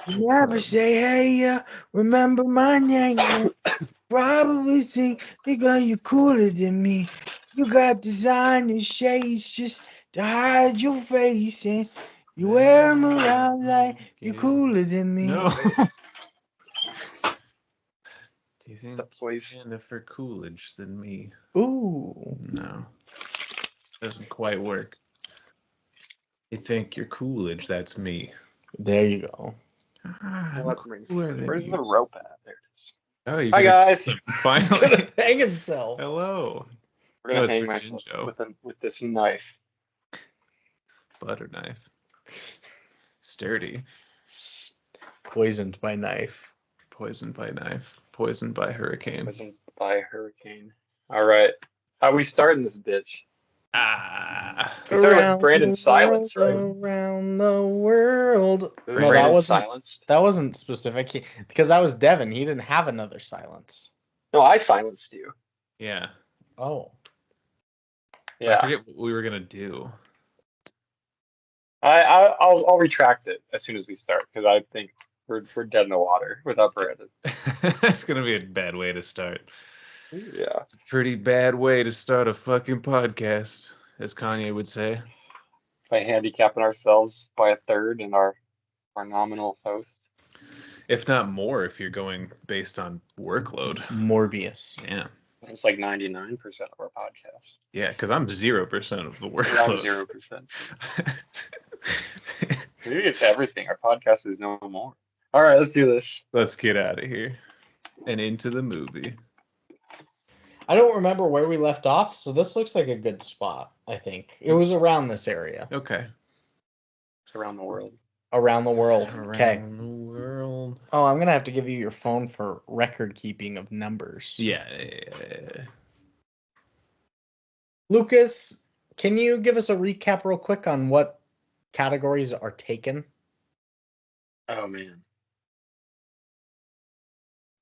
You never say, hey, remember my name. Probably think because you're cooler than me. You got designer shades just to hide your face, and you wear them around like you're cooler than me. No. Do you think The voice. Jennifer Coolidge than me? Ooh. No. Doesn't quite work. You think you're Coolidge, that's me. There you go. I'm What brings me? cooler than Where's you. the rope at? There it is. Oh, you Hi guys. Finally. Hang himself. Hello. We're gonna No, it's hang for myself Jinjo. with this knife. Butter knife. Sturdy. Poisoned by knife. Poisoned by knife. Poisoned by hurricane. Poisoned by a hurricane. All right. How we starting this bitch? Ah. We started with Brandon's silence, right? Around the world. No, that Brandon's wasn't. silenced. That wasn't specific because that was Devon. He didn't have another silence. No, I silenced you. Yeah. Oh. I Yeah. forget what we were gonna do. I'll retract it as soon as we start because I think we're dead in the water without Brandon. That's gonna be a bad way to start. Yeah. It's a pretty bad way to start a fucking podcast, as Kanye would say. By handicapping ourselves by a third and our nominal host. If not more, if you're going based on workload. Morbius. Yeah. It's like 99% of our podcast. Yeah, because I'm 0% of the I'm workload. 0%. Maybe it's everything. Our podcast is no more. All right, let's do this. Let's get out of here and into the movie. I don't remember where we left off, so this looks like a good spot, I think. It was around this area. Okay. It's around the world. Around the world. Okay. Around the world. Oh, I'm going to have to give you your phone for record keeping of numbers. Yeah. Lucas, can you give us a recap real quick on what categories are taken? Oh, man.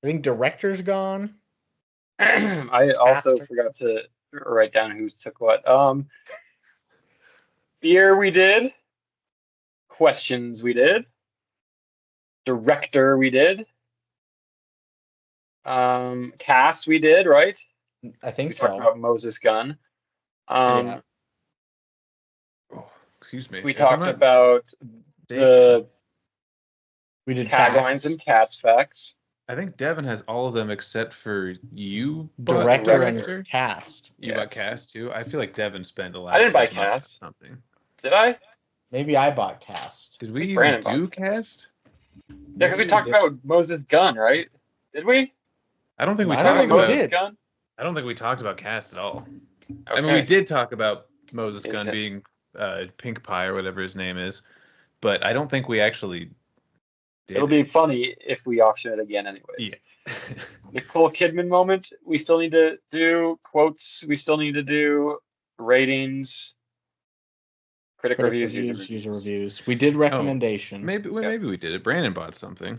I think director's gone. I also Faster. forgot to write down who took what. Beer we did. Questions we did. Director we did. Cast we did, right? I think We so. talked about Moses Gunn. Yeah. Oh, excuse me. We talked about the We did taglines facts. and cast facts. I think Devon has all of them except for you. Director Director. and cast. You bought Yes. cast too. I feel like Devon spent a lot. I didn't buy cast. Something. Did I? Maybe I bought cast. Did we even Brandon do bought cast? Yeah, because we talked about Moses Gunn, right? Did we? I don't think we I don't talked think we about. did. Gunn? I don't think we talked about cast at all. Okay. I mean, we did talk about Moses Yes, Gunn yes. being Pink Pie or whatever his name is, but I don't think we actually did. It'll be funny if we auction it again, anyways. Yeah. Nicole Kidman moment. We still need to do quotes. We still need to do ratings. Critic reviews, user reviews. We did recommendation. Maybe we did it. Brandon bought something.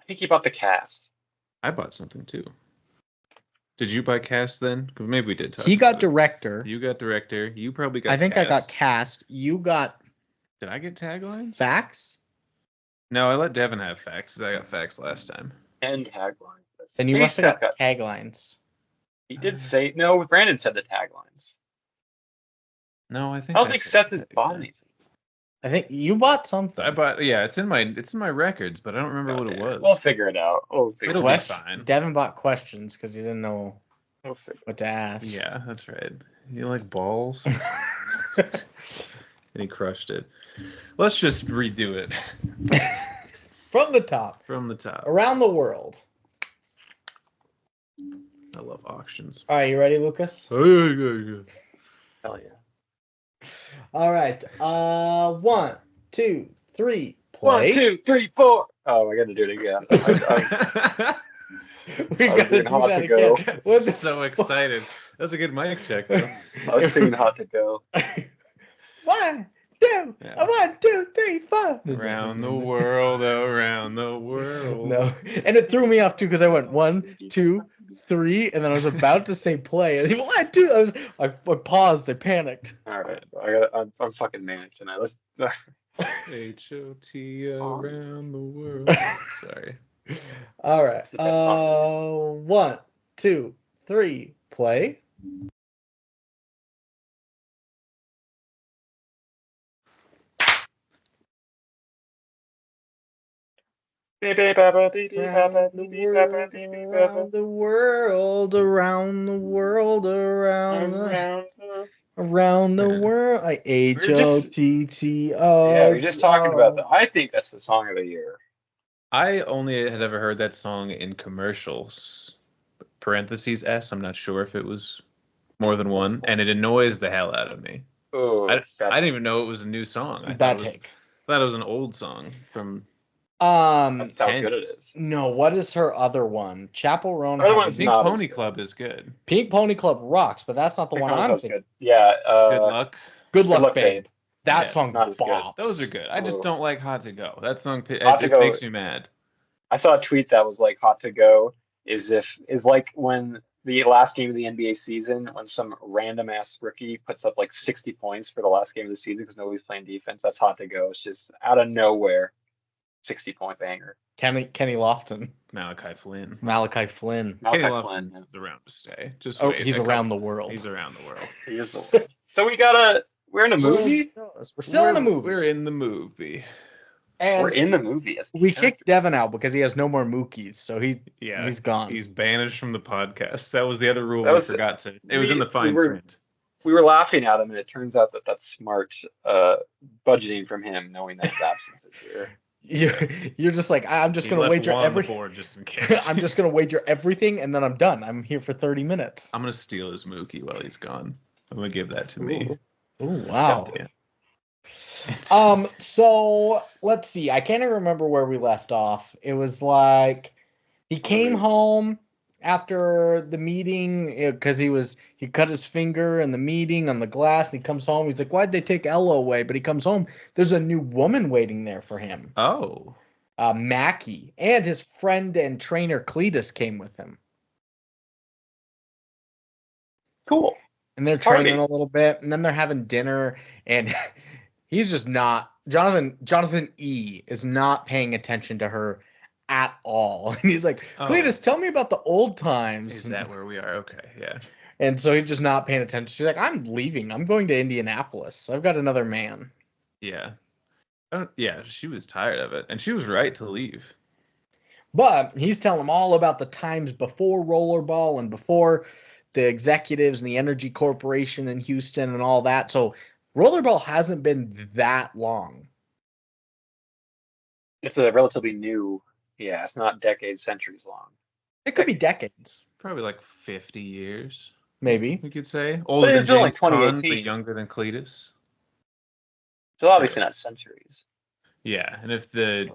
I think he bought the cast. I bought something too. Did you buy cast then? 'Cause maybe we did talk. He got about it. director. You got director. You probably got. I think cast. I got cast. You got Did I get taglines? facts. No, I let Devon have facts because I got facts last time. And taglines. And you must have got taglines. He did say no. Brandon said the taglines. No, I think. I don't think Seth has bought anything. I think you bought something. I bought. Yeah, it's in my records, but I don't remember what it was. We'll figure it out. It'll be fine. Devon bought questions because he didn't know We'll figure what to ask. Yeah, that's right. You like balls? And he crushed it. Let's just redo it From the top. from the top. Around the world. I love auctions. All right, you ready, Lucas? Oh, yeah. Hell yeah. All right. 1, 2, 3, play. 1, 2, 3, 4. Oh, I got to do it again. We I was gotta doing do Hot that to Go. again. What the So excited. That's a good mic check, though. I was singing Hot to Go. 1, 2, Yeah. 1, 2, 3, 4. Around the world, around the world. No, and it threw me off too because I went 1, 2, 3, and then I was about to say play, and 1, 2. I paused. I panicked. All right, I'm fucking manic tonight. Let's. H-O-T around the Sorry. All right. It's the best song. 1, 2, 3, play. Around the world, around the world, around the world. Like HOTTO. Yeah, we're just talking about that. I think that's the song of the year. I only had ever heard that song in commercials. Parentheses S. I'm not sure if it was more than one, and it annoys the hell out of me. Oh, I didn't even know it was a new song. I Bad take. thought it was an old song from. That's how good it Tense. is. No, what is her other one? Chapel Roan. Her other has one's a- Pink not as Pony good. Club is good. Pink Pony Club rocks, but that's not the one I'm thinking. Good. Yeah. Good luck. Good luck, Luck, babe. Babe. That Yeah, song not as good. bops. Those are good. I just Oh. don't like Hot to Go. That song it Hot to just Go- makes me mad. I saw a tweet that was like "Hot to Go" is like when the last game of the NBA season, when some random ass rookie puts up like 60 points for the last game of the season because nobody's playing defense. That's Hot to Go. It's just out of nowhere, 60-point banger. Kenny Lofton. Malachi Flynn. Malachi Flynn. Kenny Malachi Lofton Flynn. is around to stay. Just Oh, wait. he's around the world. He's around the world. He is so we're in a movie. We're still in a movie. We're in the movie. And We're in the movie. As we characters. kicked Devon out because he has no more Mookies, so he's gone. He's banished from the podcast. That was the other rule That we was- forgot to. It was in the fine print. We were laughing at him, and it turns out that that's smart budgeting from him, knowing that his absence is here. You're just like, I'm just He gonna left wager one on the every. board just in case. I'm just gonna wager everything, and then I'm done. I'm here for 30 minutes. I'm gonna steal his Mookie while he's gone. I'm gonna give that to me. Oh wow. Yeah. So let's see. I can't even remember where we left off. It was like he came home after the meeting because he cut his finger in the meeting on the glass. And he comes home. He's like, "Why'd they take Ella away?" But he comes home. There's a new woman waiting there for him. Oh. Mackie, and his friend and trainer Cletus came with him. Cool. And they're training a little bit, and then they're having dinner, and he's just not Jonathan E is not paying attention to her at all. And he's like, Cletus, tell me about the old times. Is that where we are? Okay, yeah. And so he's just not paying attention. She's like, I'm leaving. I'm going to Indianapolis. I've got another man. Yeah. Yeah, she was tired of it, and she was right to leave. But he's telling them all about the times before Rollerball and before the executives and the Energy Corporation in Houston and all that. So Rollerball hasn't been that long. It's a relatively new. Yeah, it's not decades, centuries long. It could be decades. Probably like 50 years, maybe. we could say. Older But than it's only James Caan, 2018. but younger than Cletus. So obviously not centuries. Yeah, and if the...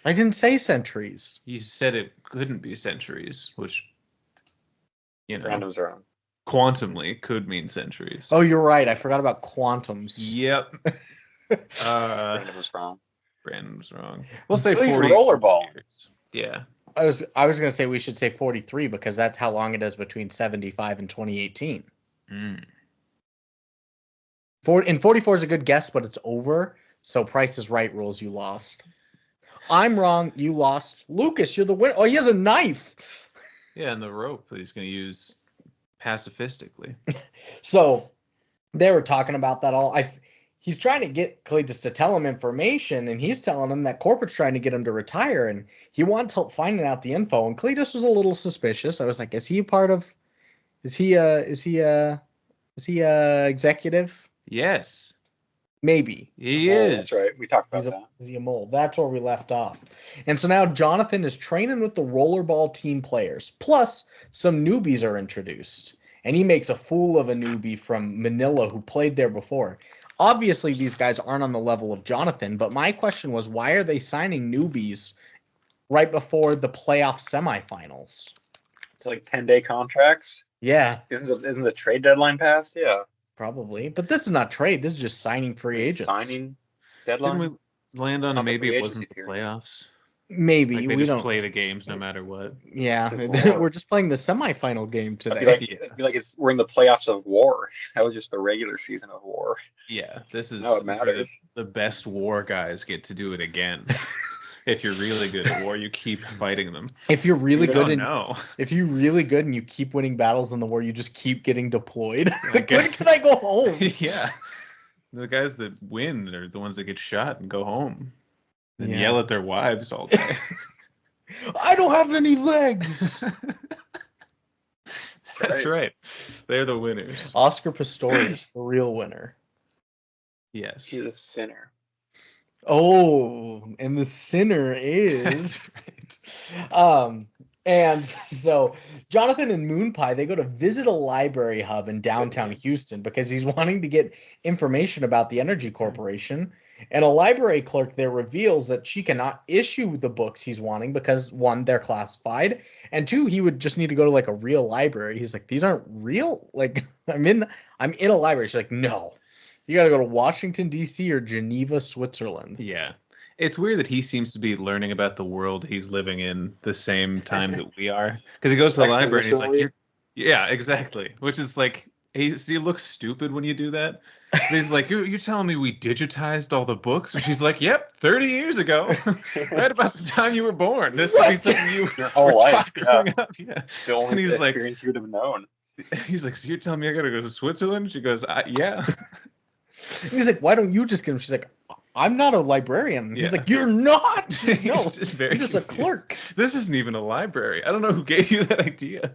I didn't say centuries. You said it couldn't be centuries, which, you know, Random's wrong. Quantumly could mean centuries. Oh, you're right. I forgot about quantums. Yep. Random was wrong. Brandon was wrong. We'll say At least 40. Rollerball. Yeah. I was going to say we should say 43 because that's how long it is between 75 and 2018. Mm. 44 is a good guess, but it's over. So Price is Right rules, you lost. I'm wrong. You lost. Lucas, you're the winner. Oh, he has a knife. Yeah, and the rope that he's going to use pacifistically. So they were talking about that all. He's trying to get Cletus to tell him information, and he's telling him that corporate's trying to get him to retire, and he wants help finding out the info. And Cletus was a little suspicious. I was like, is he a part of? Is he executive? Yes. Maybe. He Oh, is. that's right. We talked about that. Is he a mole? That's where we left off. And so now Jonathan is training with the Rollerball team players. Plus, some newbies are introduced. And he makes a fool of a newbie from Manila who played there before. Obviously, these guys aren't on the level of Jonathan, but my question was, why are they signing newbies right before the playoff semifinals? It's like 10-day contracts. Yeah, Isn't the trade deadline passed? Yeah. probably. But this is not trade. This is just signing free agents. Signing deadline. Didn't we land on Not the maybe free it wasn't the agency period. playoffs? Maybe. Like they we just don't. play the games no matter what. Yeah, War. we're just playing the semifinal game It'd today. be like we're in the playoffs of war. That was just the regular season of war. Yeah, this is Now it matters. the best war guys get to do it again. If you're really good at war, you keep fighting them. If you're really You good don't and know. if you're really good and you keep winning battles in the war, you just keep getting deployed. Like, When can I go home? Yeah. The guys that win are the ones that get shot and go home and Yeah. yell at their wives all day. I don't have any legs. That's right. They're the winners. Oscar Pistorius, the real winner. Yes. He's a sinner. Oh, and the sinner is That's right. And so Jonathan and Moonpie, they go to visit a library hub in downtown Houston because he's wanting to get information about the Energy Corporation. And a library clerk there reveals that she cannot issue the books he's wanting because, one, they're classified, and two, he would just need to go to like a real library. He's like, these aren't real. Like, I'm in a library. She's like, no, you got to go to Washington D.C. or Geneva, Switzerland. Yeah. It's weird that he seems to be learning about the world he's living in the same time that we are. Because he goes to the library and he's like, yeah, exactly. Which is like, he looks stupid when you do that. But he's like, you're telling me we digitized all the books? And she's like, yep, 30 years ago. Right about the time you were born. This would be something you Your whole were life. taught growing up. Yeah. The And only he's like, experience you would have known. he's like, so you're telling me I gotta go to Switzerland? She goes, yeah. And he's like, why don't you just get him? She's like, I'm not a librarian. Yeah. He's like, you're not. No, He's just very you're just a confused. clerk. This isn't even a library. I don't know who gave you that idea.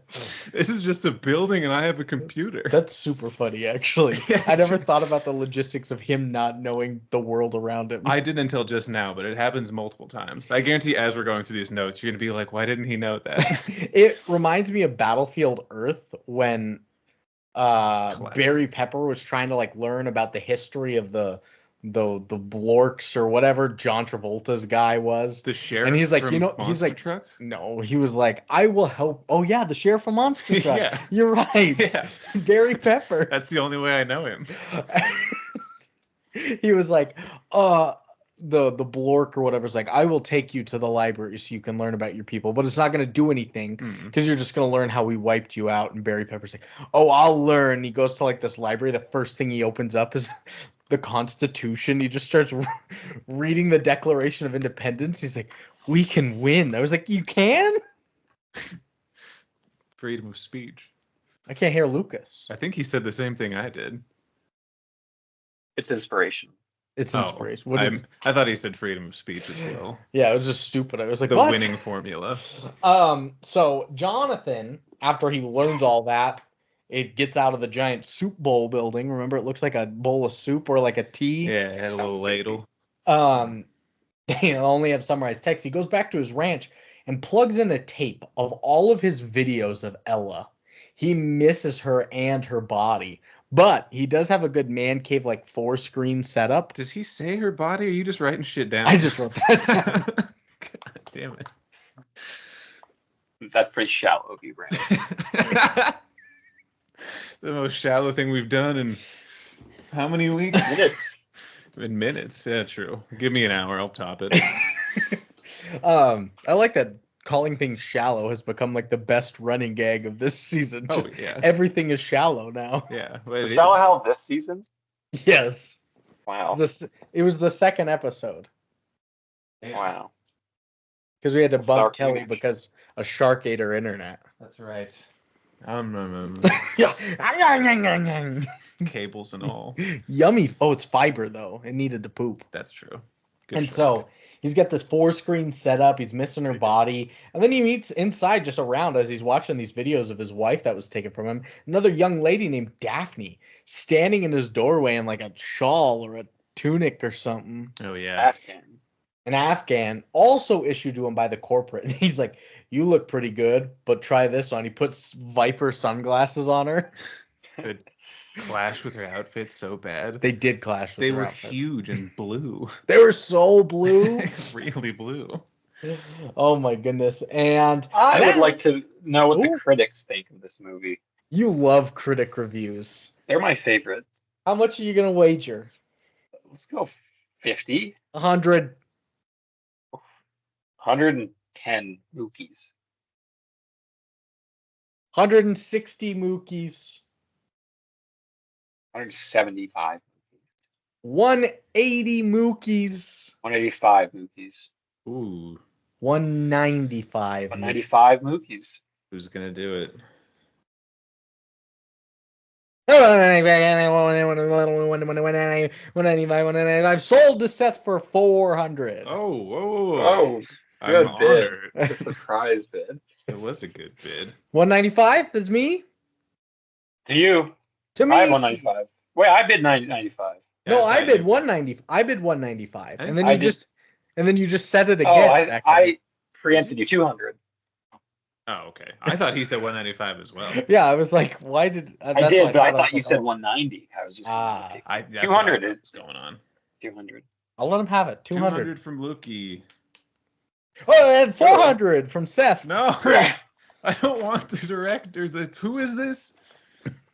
This is just a building and I have a computer. That's super funny, actually. Yeah, I never thought about the logistics of him not knowing the world around him. I didn't until just now, but it happens multiple times. I guarantee as we're going through these notes, you're going to be like, why didn't he know that? It reminds me of Battlefield Earth when Barry Pepper was trying to like learn about the history of the Blorks or whatever John Travolta's guy was. The sheriff. And he's like, from you know, he's Monster like, Truck? no, he was like, I will help. Oh yeah, the sheriff from Monster Truck. Yeah. You're right. Yeah. Barry Pepper. That's the only way I know him. He was like, the Blork or whatever's like, I will take you to the library so you can learn about your people, but it's not going to do anything because you're just going to learn how we wiped you out. And Barry Pepper's like, oh, I'll learn. He goes to like this library. The first thing he opens up is the Constitution. He just starts reading the Declaration of Independence. He's like, we can win. I was like, you can? Freedom of speech. I can't hear Lucas. I think he said the same thing I did. It's inspiration. It's Oh, inspiration. What did- I thought he said freedom of speech as well. Yeah, it was just stupid. I was like, The what? winning formula. So Jonathan, after he learns all that, it gets out of the giant soup bowl building. Remember, it looked like a bowl of soup or like a tea. Yeah, it had a little ladle. They only have summarized text. He goes back to his ranch and plugs in a tape of all of his videos of Ella. He misses her and her body. But he does have a good man cave, like 4-screen setup. Does he say her body, or are you just writing shit down? I just wrote that down. God damn it. That's pretty shallow of you, Brandon. The most shallow thing we've done in how many weeks? Minutes. In minutes. Yeah, true. Give me an hour, I'll top it. I like that calling things shallow has become like the best running gag of this season. Oh, Just yeah. Everything is shallow now. Yeah. But Was it Shallow is. Hal this season? Yes. Wow. It was the second episode Wow. because we had to bump Shark Kelly image. because a shark ate her internet. That's right. Yeah. Cables and all. Yummy. Oh, it's fiber though. It needed to poop. That's true. Good And shark. so he's got this 4-screen setup. He's missing her body. And then he meets inside, just around as he's watching these videos of his wife that was taken from him, another young lady named Daphne standing in his doorway in like a shawl or a tunic or something. Oh, yeah. Afghan. An Afghan, also issued to him by the corporate. And he's like, you look pretty good, but try this on. He puts Viper sunglasses on her. The clash with her outfit so bad. They did clash with They her were outfits. huge and blue. They were so blue. Really blue. Oh my goodness. And I would like to know what Ooh. the critics think of this movie. you love critic reviews. They're my favorite. How much are you going to wager? Let's go 50. 100. 110 Mookies. 160 Mookies. 175 Mookies. 180 Mookies. 185 Mookies. Ooh, 195. 195 Mookies. who's gonna do it? I've sold to Seth for 400. Oh, whoa, Oh, I'm good bid. honored. The surprise bid. It was a good bid. 195 is me. To you. To I have me. 195. Wait, I bid 95. No, Yeah, I thought bid you- 190. I bid 195, and then I you did- just said it again. Oh, back I preempted you. 200. Oh, okay. I thought he said 195 as well. Yeah, I was like, why did I that's did, why but I was thought you like, said oh, 190. I was just Ah. That's 200. what I thought was going on. 200. I'll let him have it. 200. 200 from Lukey. Oh, and 400 from Seth. No, I don't want the director. Who is this?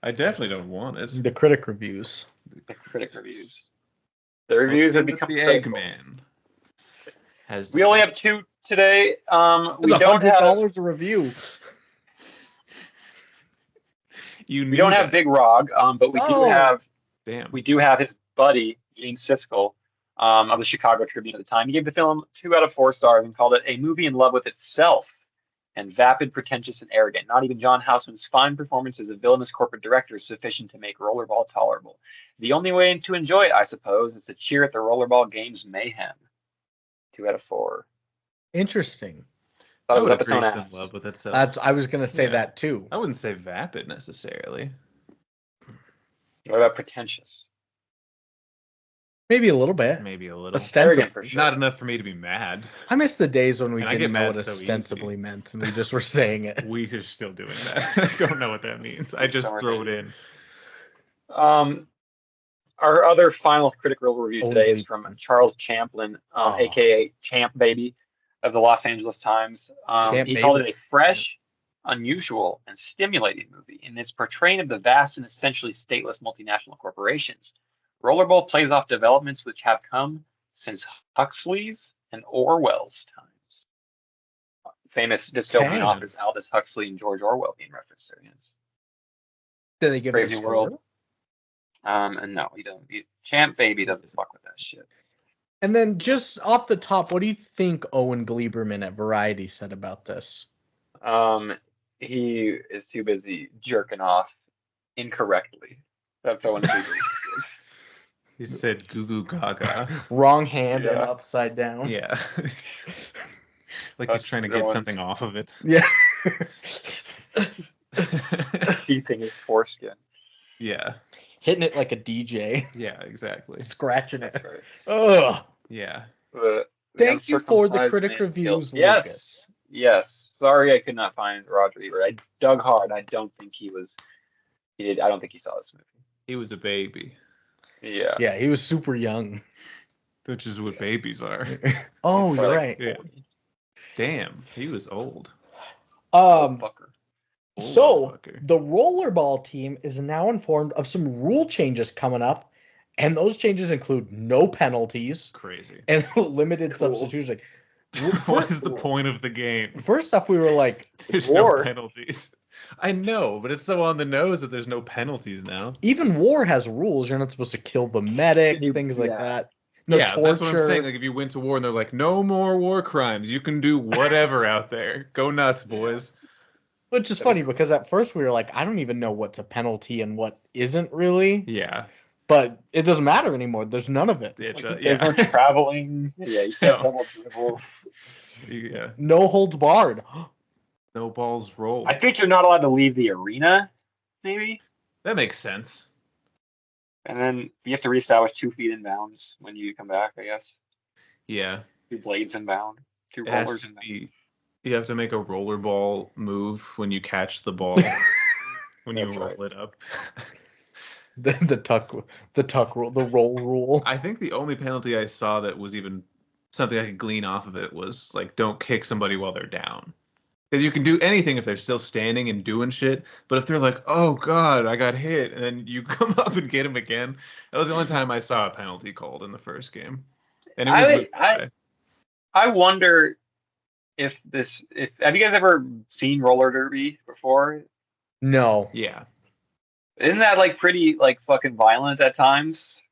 I definitely don't want it. The critic reviews. The critic reviews. The reviews have become the critical. Eggman. Has We only have 2 today. We It's don't have $100 a review. we don't have Big Rog, but we do Oh. have Damn. his buddy Gene Siskel of the Chicago Tribune at the time. He gave the film 2 out of 4 stars and called it a movie in love with itself and vapid, pretentious, and arrogant. Not even John Houseman's fine performance as a villainous corporate director is sufficient to make Rollerball tolerable. The only way to enjoy it, I suppose, is to cheer at the Rollerball game's mayhem. 2 out of 4. Interesting. Thought I it was would up its agree own it's ass. in love with itself. I was gonna say Yeah. that too. I wouldn't say vapid necessarily. What about pretentious? Maybe a little bit. Maybe a little. Arrogant Ostensibly. for sure. Not enough for me to be mad. I miss the days when we And I get didn't know mad what so easy. ostensibly meant and we just were saying it. We are still doing that. I don't know what that means. I just throw it in. Our other final critical review today is Only- from Charles Champlin, Oh. aka Champ Baby of the Los Angeles Times. Champ He called Baby. it a fresh, unusual, and stimulating movie in its portrayal of the vast and essentially stateless multinational corporations. Rollerball plays off developments which have come since Huxley's and Orwell's times. Famous dystopian Damn. authors Aldous Huxley and George Orwell being referenced there. Yes. Did they give Brave it a New World. score? And no, he doesn't. Champ Baby doesn't fuck with that shit. And then just off the top, what do you think Owen Gleiberman at Variety said about this? He is too busy jerking off incorrectly. That's how He said goo goo gaga. Wrong hand and Yeah. upside down. Yeah. Like That's he's trying to the get ones. something off of it. Yeah. keeping his foreskin. Yeah. Hitting it like a DJ. Yeah, exactly. Scratching That's it. right. Ugh. Yeah. The Thank you for the uncircumcised critic man's reviews, guilt. Yes. Lucas. Yes. Sorry I could not find Roger Ebert. I dug hard. I don't think he did. I don't think he saw this movie. He was a baby, Yeah. Yeah, he was super young. which is what babies are. Oh, Probably you're like right. Yeah. 40. Damn, he was old. Fucker. Old So fucker. the rollerball team is now informed of some rule changes coming up, and those changes include no penalties Crazy. and limited Cool. substitution. What is the point of the game? First off, we were like, There's War. no penalties. I know, but it's so on the nose that there's no penalties now. even war has rules. You're not supposed to kill the medic, things like Yeah. that. No Yeah, torture. that's what I'm saying. Like, if you went to war and they're like, no more war crimes, you can do whatever out there. Go nuts, boys. Which is funny because at first we were like, I don't even know what's a penalty and what isn't really. Yeah. But it doesn't matter anymore. There's none of it. It, Like, there's no yeah. traveling. Yeah, you can't double dribble. Yeah. No holds barred. No balls rolled. I think you're not allowed to leave the arena, maybe. That makes sense. And then you have to reestablish 2 feet in bounds when you come back, I guess. Yeah. 2 blades in bound. 2 It has rollers to in bound. be, you have to make a rollerball move when you catch the ball. When you That's roll right. it up. The tuck rule, the roll rule. I think the only penalty I saw that was even something I could glean off of it was like, don't kick somebody while they're down. Because you can do anything if they're still standing and doing shit. But if they're like, oh God, I got hit, and then you come up and get him again, that was the only time I saw a penalty called in the first game. And it was I wonder if have you guys ever seen roller derby before? No. yeah. Isn't that like pretty like fucking violent at times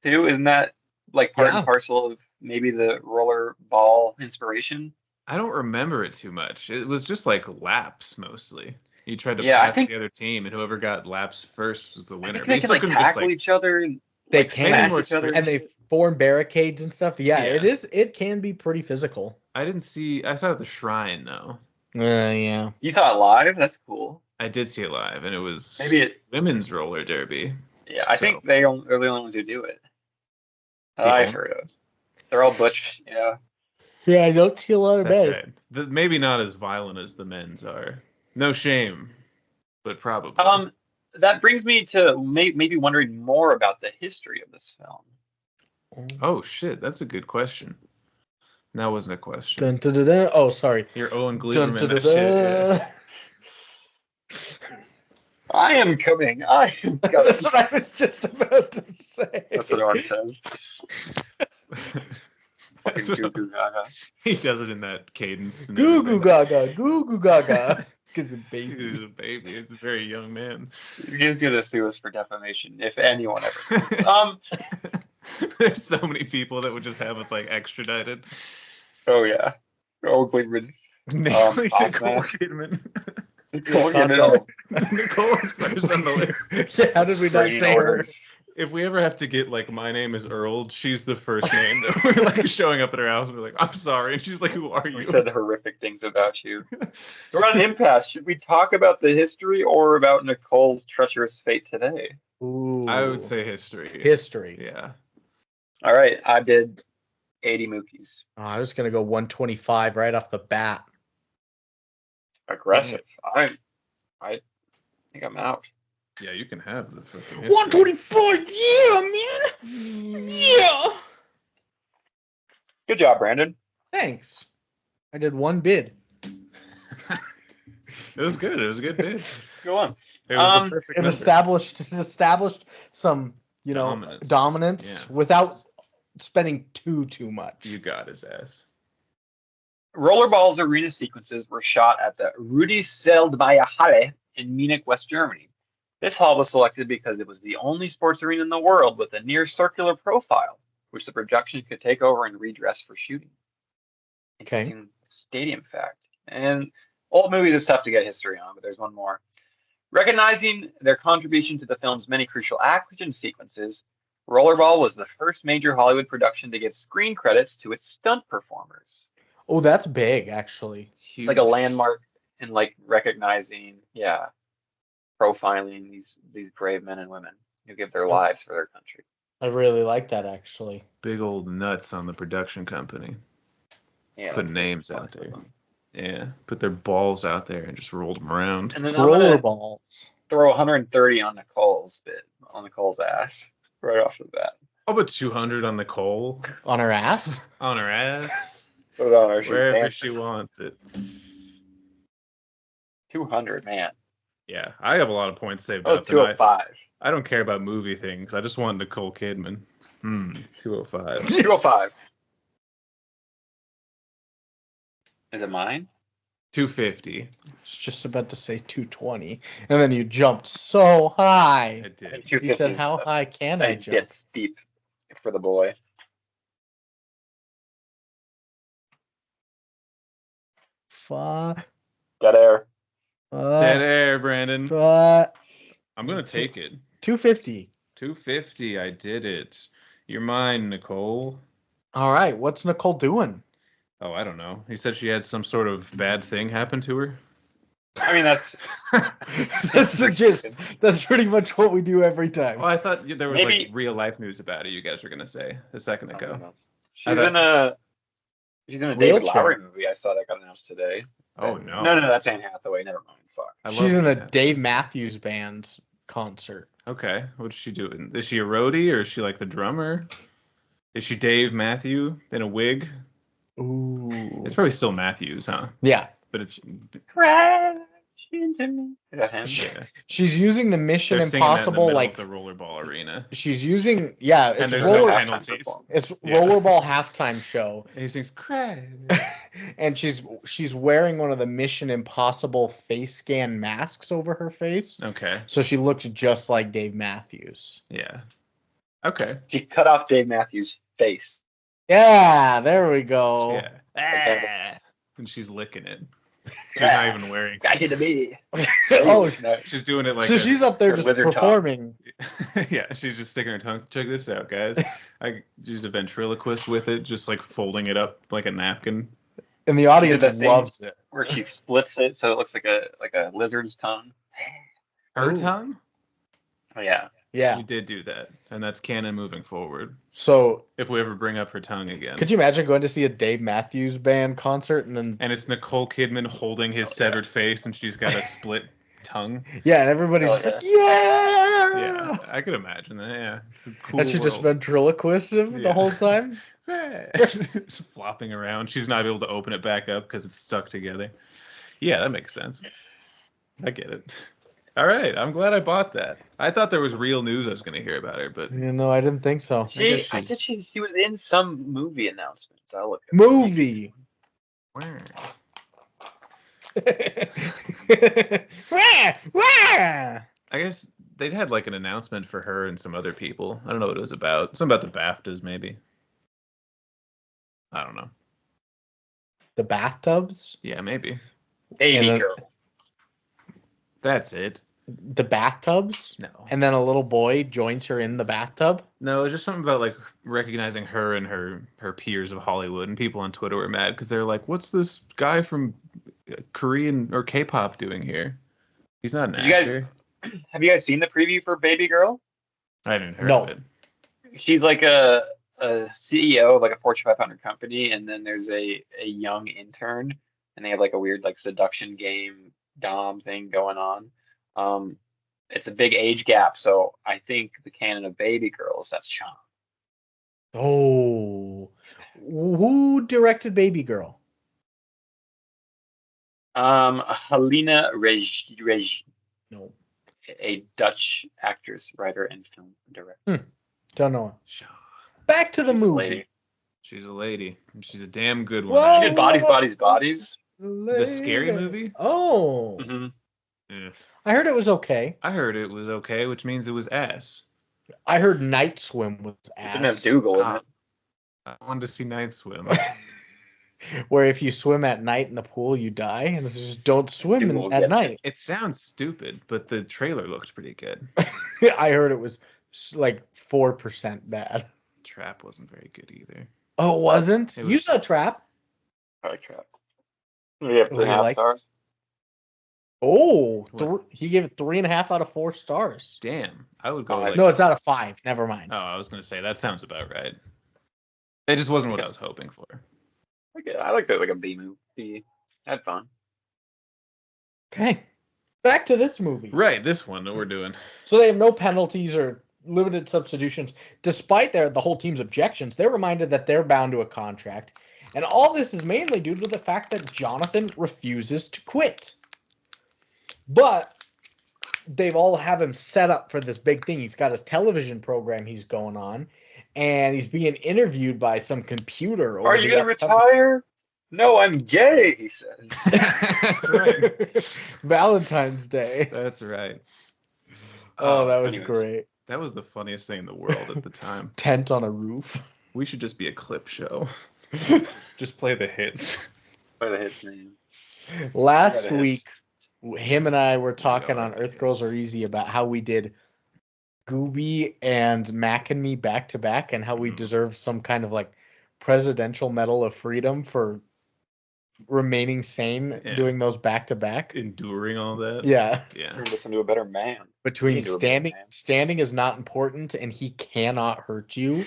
too? Isn't that like part Yeah. and parcel of maybe the roller rollerball inspiration? I don't remember it too much. It was just like laps mostly. You tried to Yeah, I pass think the other team, and whoever got laps first was the I winner. think But they you can still like couldn't just tackle like. each other and They like can. smash More each other. And they form barricades and stuff. Yeah, Yeah. it can be pretty physical. I didn't see. I saw it at the shrine though. Yeah. You thought live? That's cool. I did see it live, and it was Maybe it. women's roller derby. Yeah, I So- think they're the only ones who do it. The I've only heard of. ones. They're all butch. Yeah. Yeah, I don't see a lot of That's men. right. Maybe not as violent as the men's are. No shame, but probably. That brings me to maybe wondering more about the history of this film. Oh shit, that's a good question. That wasn't a question. Dun, dun, dun, dun. Oh, sorry. You're Owen Dun, Gleiberman, dun, that dun, shit. dun. I am coming. I am coming. That's what I was just about to say. That's what Owen says. Yeah. Fucking That's what- goo goo gaga. He does it in that cadence. and Goo goo everything. gaga, goo goo gaga. Because a He's baby. a baby. It's a very young man. He's gonna sue us for defamation if anyone ever does. There's so many people that would just have us like extradited. Oh yeah. Oh, Gleeman. Namely Boss Nicole man. Kidman. Nicole Nicole is first on the list. Yeah, how did we not say her? If we ever have to get like my name is Earl, she's the first name that we're like showing up at her house and we're like, I'm sorry. And she's like, who are We you? said horrific things about you. We're on an impasse. Should we talk about the history or about Nicole's treacherous fate today? Ooh. I would say history. history. Yeah. All right, I did 80 Mookies. Oh, I was gonna go 125 right off the bat. Aggressive. I think I'm out. Yeah, you can have the fucking history. 125, yeah, man. Yeah. Good job, Brandon. Thanks. I did one bid. It was good. It was a good bid. Go on. It was the perfect It number. established some, Dominance. dominance Yeah. without spending too much. You got his ass. Rollerball's arena sequences were shot at the Rudolf Halle in Munich, West Germany. This hall was selected because it was the only sports arena in the world with a near circular profile, which the production could take over and redress for shooting. Okay. Interesting stadium fact. And old movies is tough to get history on, but there's one more. Recognizing their contribution to the film's many crucial action sequences, Rollerball was the first major Hollywood production to give screen credits to its stunt performers. Oh, that's big, actually. It's like a landmark in like recognizing, profiling these brave men and women who give their lives for their country. I really like that, actually. Big old nuts on the production company. Yeah, Put names out there. Yeah. Put their balls out there and just rolled them around. And then I'm gonna Rollerballs. throw 130 on Nicole's ass right off the bat. I'll put 200 on Nicole On her ass? on her ass. Put it on her. She's Wherever dancing. she wants it. 200, man. Yeah, I have a lot of points saved Oh, up. And 205. I don't care about movie things. I just want Nicole Kidman. 205. 205. Is it mine? 250. I was just about to say 220. And then you jumped so high. I did. You said, how high can I It jump? gets steep for the boy. Fuck. Dead air. Dead air, Brandon. Fuck. I'm going to take it. 250. 250. I did it. You're mine, Nicole. All right. What's Nicole doing? Oh, I don't know. He said she had some sort of bad thing happen to her. I mean, that's That's the gist. That's pretty much what we do every time. Oh, I thought there was Maybe- like real life news about it. You guys were going to say a second I don't ago. know. I thought- She's in a David Wheelchair. Lowery movie. I saw that got announced today. Oh no. No, that's Anne Hathaway. Never mind. Fuck. I She's love in a that. Dave Matthews Band concert. Okay, what's she doing? Is she a roadie or is she like the drummer? Is she Dave Matthew in a wig? Ooh. It's probably still Matthews, huh? Yeah. But it's Crash into me. Is that him? yeah. She's using the Mission They're singing that in the Impossible, middle like of the rollerball arena, she's using, yeah, and it's there's roller, no halftime penalties. performance. it's Yeah. rollerball halftime show, And he sings "Crash." and she's wearing one of the Mission Impossible face scan masks over her face, Okay, so she looks just like Dave Matthews. yeah. Okay, She cut off Dave Matthews' face. Yeah, there we go. Yeah. Okay. And she's licking it. She's not even wearing Back into me. Oh, No, She's doing it like so a- she's up there her just lizard tongue. performing. yeah, she's just sticking her tongue. Check this out, guys. I used a ventriloquist with it, just like folding it up like a napkin. And the audience that thing loves it. where she splits it so it looks like a lizard's tongue. Her Ooh. tongue? Oh yeah. Yeah. She did do that. And that's canon moving forward. So If we ever bring up her tongue again. could you imagine going to see a Dave Matthews Band concert and then And it's Nicole Kidman holding his severed face and she's got a split tongue. yeah, and everybody's Oh, just like, yeah. Yeah, I could imagine that. Yeah, it's a cool And she just world. ventriloquist him the Yeah. whole time. It's flopping around. She's not able to open it back up because it's stuck together. Yeah, that makes sense. I get it. All right, I'm glad I bought that. I thought there was real news I was going to hear about her, but You know, I didn't think so. I guess she was in some movie announcement. I'll look. Movie. where? Wah, wah. I guess they'd had like an announcement for her and some other people. I don't know what it was about. Something about the BAFTAs, maybe. I don't know. The bathtubs? Yeah, maybe. Baby And then- girl. That's it. The bathtubs? No. And then a little boy joins her in the bathtub? No, it's just something about like recognizing her and her peers of Hollywood, and people on Twitter were mad because they're like, "What's this guy from Korean or K-pop doing here? He's not an You guys- actor." Have you guys seen the preview for Baby Girl? I haven't heard No. of it. She's like a CEO of like a Fortune 500 company, and then there's a young intern, and they have like a weird like seduction game dom thing going on. It's a big age gap, so I think the canon of Baby Girls, that's Sean. Oh. Who directed Baby Girl? Helena No. a Dutch actress, writer, and film director. Don't know. Shaw. Back to the She's a movie. lady. She's a lady. And she's a damn good one. Whoa. She did Bodies, Bodies, Bodies. The scary movie? Oh. hmm Yeah. I heard it was okay. I heard it was okay, which means it was ass. I heard Night Swim was Didn't have ass. Dougal in Ah. it. I wanted to see Night Swim. Where if you swim at night in the pool, you die. And it's just don't swim Dougal at gets night. It sounds stupid, but the trailer looked pretty good. I heard it was like 4% bad. Trap wasn't very good either. Oh, it wasn't? It You was- saw Trap? Probably crap. We have Oh, 3.5 you like- stars. Oh, Was- he gave it 3.5 out of 4 stars. Damn, I would go Oh, like. No, it's out of 5. Never mind. Oh, I was gonna say that sounds about right. It just wasn't what I was hoping for. Okay, I like that, like a B movie. Had fun. Okay. Back to this movie. Right, this one that we're doing. So they have no penalties or limited substitutions. Despite the whole team's objections, they're reminded that they're bound to a contract. And all this is mainly due to the fact that Jonathan refuses to quit. But they've all have him set up for this big thing. He's got his television program he's going on, and he's being interviewed by some computer. Are you gonna retire? No, I'm gay, he says. That's right. Valentine's Day. That's right. Oh, that was anyways. great. That was the funniest thing in the world at the time. Tent on a roof. We should just be a clip show. Just play the hits. By the his name. Last Yeah, it is. week, him and I were talking are on the Earth Girls Are hits. Easy about how we did Gooby and Mac and Me back to back, and how we Mhm. deserve some kind of like presidential medal of freedom for remaining sane Yeah. doing those back to back. Enduring all that. Yeah, Yeah. Turned us into a better man. between Need to be a standing man. standing is not important and he cannot hurt you.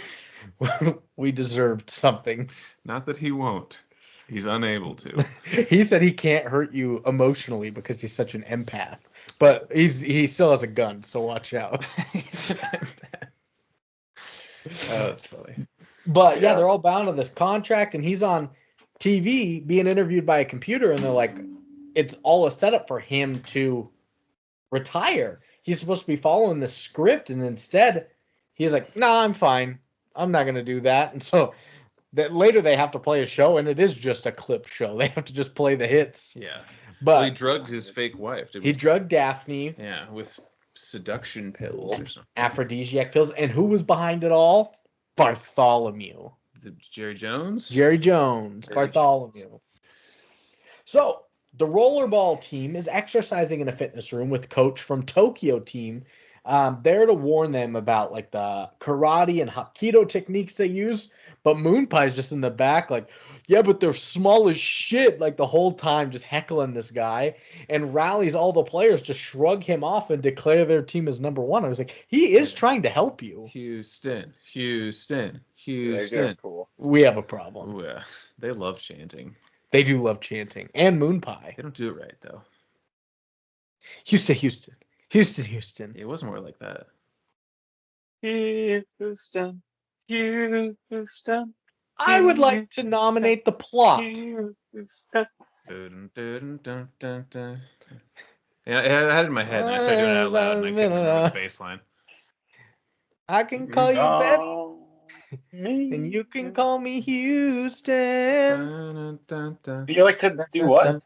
We deserved something. Not that he won't. He's unable to. He said he can't hurt you emotionally because he's such an empath. But he still has a gun, so watch out. Oh, that's funny. But yeah, Yeah. they're all bound to this contract, and he's on TV being interviewed by a computer, and they're like, it's all a setup for him to retire. He's supposed to be following the script, and instead, he's like, "Nah, I'm fine. I'm not gonna do that." And so that later they have to play a show, and it is just a clip show. They have to just play the hits. Yeah. But Well, he drugged his fake wife. Didn't he drugged Daphne, Yeah, with seduction pills or something. aphrodisiac pills, and who was behind it all? Bartholomew. Jerry Jones. Bartholomew. So the rollerball team is exercising in a fitness room with coach from Tokyo team. There to warn them about like the karate and hapkido techniques they use. But Moonpie's just in the back, like, yeah, but they're small as shit, like the whole time, just heckling this guy, and rallies all the players to shrug him off and declare their team as number one. I was like, he is trying to help you. Houston. They're cool. We have a problem. Ooh, yeah. They love chanting. They do love chanting. And Moonpie. They don't do it right, though. Houston. It was more like that. Houston. I would like to nominate the plot. Dun, dun, dun, dun, dun. Yeah, I had it in my head, and I started doing it out loud, and I couldn't remember the bass line. I can call you Ben, and you can call me Houston. Dun, dun, dun. Do you like to do what?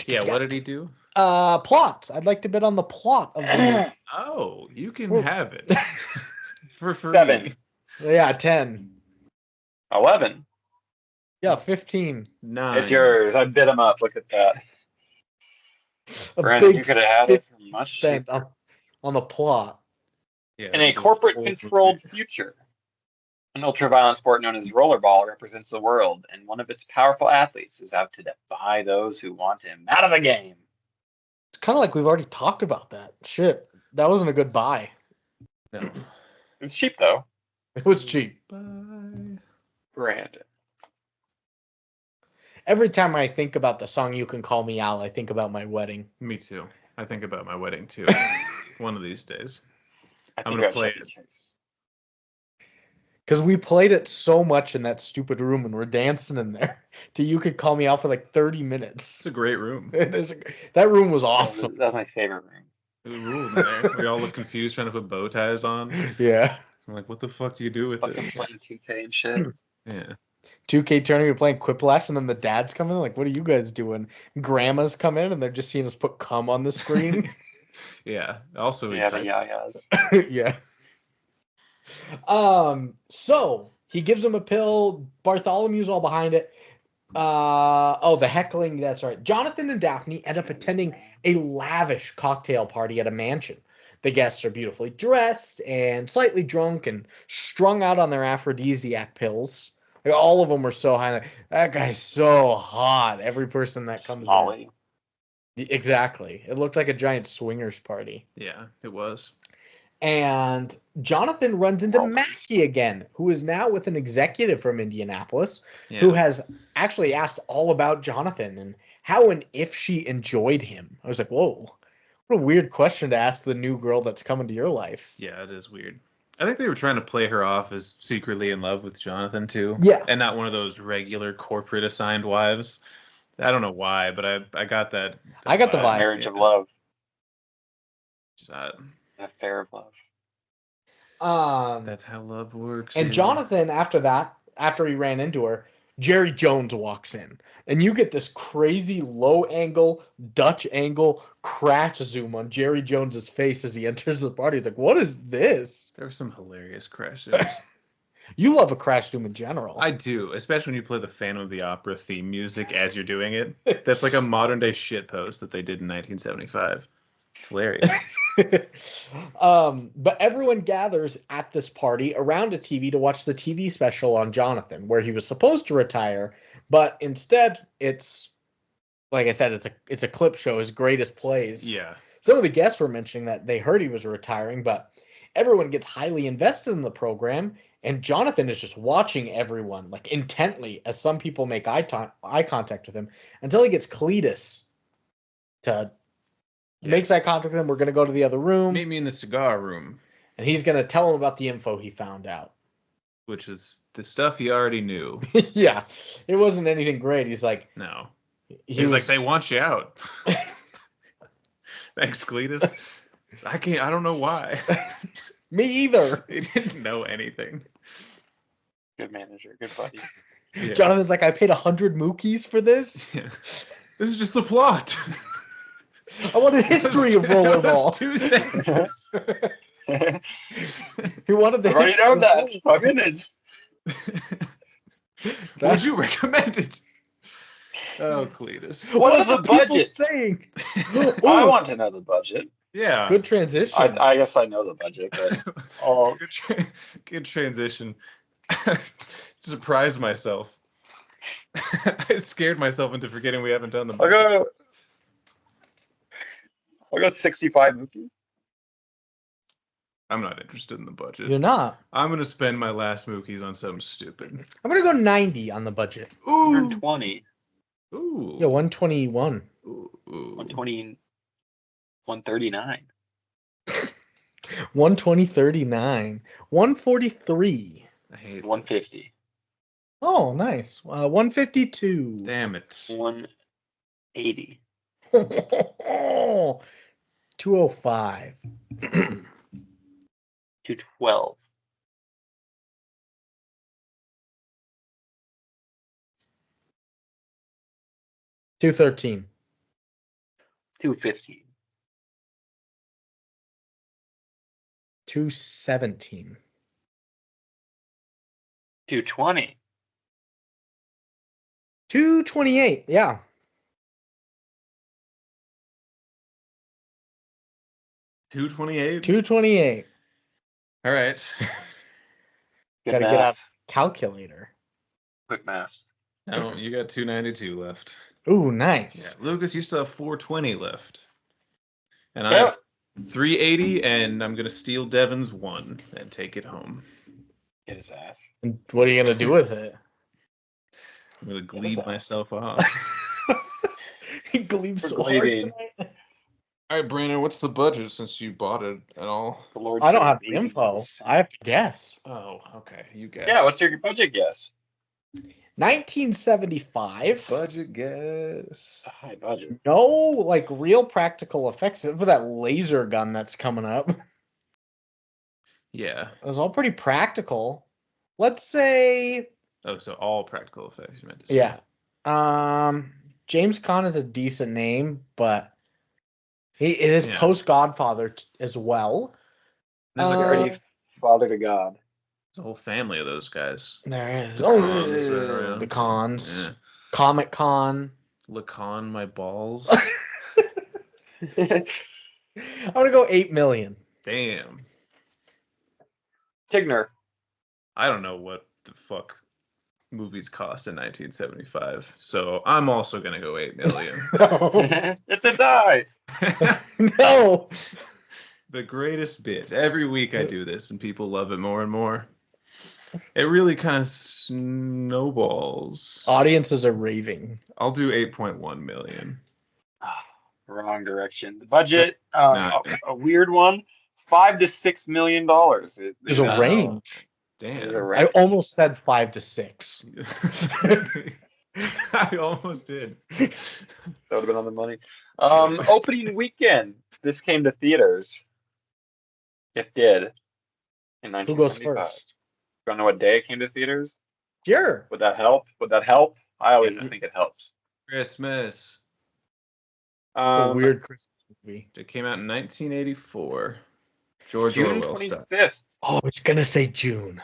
Yeah, what did he do? Plot. I'd like to bet on the plot of the movie. Oh, you can have it. For free. 7. Yeah, 10. 11. Yeah, 15. 9. It's yours. I bid him up. Look at that. A Brandon, big you could have had it for 50 much spent cheaper. on the plot. Yeah, In a corporate-controlled future, an ultra-violent sport known as rollerball represents the world, and one of its powerful athletes is out to defy those who want him out of the game. It's kind of like we've already talked about that. Shit, that wasn't a good buy. No. It's cheap, though. It was cheap. Bye. Brandon. Every time I think about the song "You Can Call Me Al," I think about my wedding. Me too. I think about my wedding too. One of these days. I I'm think gonna about play Chevy it. Chase. Because we played it so much in that stupid room, and we're dancing in there. To "You Could Call Me Al" for like 30 minutes. It's a great room. That room was awesome. That's my favorite room. It was ruled in there. We all look confused trying to put bow ties on. Yeah. I'm like, what the fuck do you do with Fucking this? playing 2K and shit. Yeah. 2K tournament, we're playing Quiplash, and then the dads come in, like, what are you guys doing? Grandmas come in, and they're just seeing us put cum on the screen. Yeah. Also, Yeah, the yayas. Yeah. So he gives him a pill. Bartholomew's all behind it. The heckling, that's right. Jonathan and Daphne end up attending a lavish cocktail party at a mansion. The guests are beautifully dressed and slightly drunk and strung out on their aphrodisiac pills. Like, all of them were so high. Like, that guy's so hot. Every person that comes Molly. in. Exactly. It looked like a giant swingers party. Yeah, it was. And Jonathan runs into Mackie again, who is now with an executive from Indianapolis, Yeah. who has actually asked all about Jonathan and how and if she enjoyed him. I was like, whoa, what a weird question to ask the new girl that's coming to your life. Yeah, it is weird. I think they were trying to play her off as secretly in love with Jonathan too. Yeah. And not one of those regular corporate assigned wives. I don't know why, but I got that. I got the vibe. Marriage of love. Just, An affair of love. that's how love works. And yeah. Jonathan, after he ran into her, Jerry Jones walks in. And you get this crazy low angle, Dutch angle, crash zoom on Jerry Jones's face as he enters the party. It's like, what is this? There were some hilarious crashes. You love a crash zoom in general. I do, especially when you play the Phantom of the Opera theme music as you're doing it. That's like a modern day shitpost that they did in 1975. It's hilarious. But everyone gathers at this party around a TV to watch the TV special on Jonathan, where he was supposed to retire, but instead it's, like I said, it's a clip show, his greatest plays. Yeah. Some of the guests were mentioning that they heard he was retiring, but everyone gets highly invested in the program, and Jonathan is just watching everyone like intently as some people make eye contact with him until he gets Cletus to makes eye contact with him. We're going to go to the other room. Meet me in the cigar room. And he's going to tell him about the info he found out. Which was the stuff he already knew. Yeah. It wasn't anything great. He's like... No. He was like, they want you out. Thanks, Cletus. I don't know why. Me either. He didn't know anything. Good manager. Good buddy. Yeah. Jonathan's like, I paid 100 mookies for this? Yeah. This is just the plot. I want a history of rollerball. 2 sentences. He wanted the I've already history known of that. rollerball. Fucking it. Would you recommend it? Oh, Cletus. What is the people budget? saying? I want to know the budget. Yeah. Good transition. I guess I know the budget, but I'll Good transition. Surprised myself. I scared myself into forgetting we haven't done the budget. I'll go 65 Mookie. I'm not interested in the budget. You're not. I'm gonna spend my last Mookies on something stupid. I'm gonna go 90 on the budget. Ooh. 120. Ooh. Yeah, 121. Ooh. 120. 139. 120, 39. 143. I hate 150. Oh, nice. 152. Damn it. 180. 205. 212. 213. 215. 217. 220. 228. Yeah. 228. 228. All right. Good Gotta math. get out calculator. Quick math. No, you got 292 left. Ooh, Yeah, nice. Lucas, you still have 420 left. And I Yep. have 380, and I'm gonna steal Devon's 1 and take it home. Get his ass. And what are you gonna do with it? I'm gonna Yes, glebe ass. myself off. He gleams For so hard glebing. tonight. All right, Brandon, what's the budget since you bought it at all? The Lord I don't says have the beans. info. I have to guess. Oh, okay. You guess. Yeah, what's your budget guess? 1975. budget guess? A high budget. No, like real practical effects except for that laser gun that's coming up. Yeah. It was all pretty practical. Let's say, Oh, so all practical effects you meant to say. yeah. James Caan is a decent name, but it is Yeah. post Godfather as well. There's like Already father to God. there's a whole family of those guys. There is. The Cons right around. The cons. Yeah. Comic Con. Lacan my balls. I'm gonna go 8 million. Damn. Tigner. I don't know what the fuck movies cost in 1975, so I'm also gonna go 8 million. No. It's a die. No. The greatest bit. Every week I do this, and people love it more and more. It really kind of snowballs. Audiences are raving. I'll do 8.1 million. Wrong direction. The budget, Nah. a weird one, $5 to $6 million. There's a No. range. There's a Damn. I range. almost said 5 to 6. I almost did. That would have been on the money. Opening weekend. This came to theaters. It did. In Who goes 1975. first? You want to know what day it came to theaters? Sure. Would that help? Would that help? I always just think it helps. Christmas. A weird Christmas movie. It came out in 1984. George June Orwell stuff. 25th. Oh, I was gonna say June.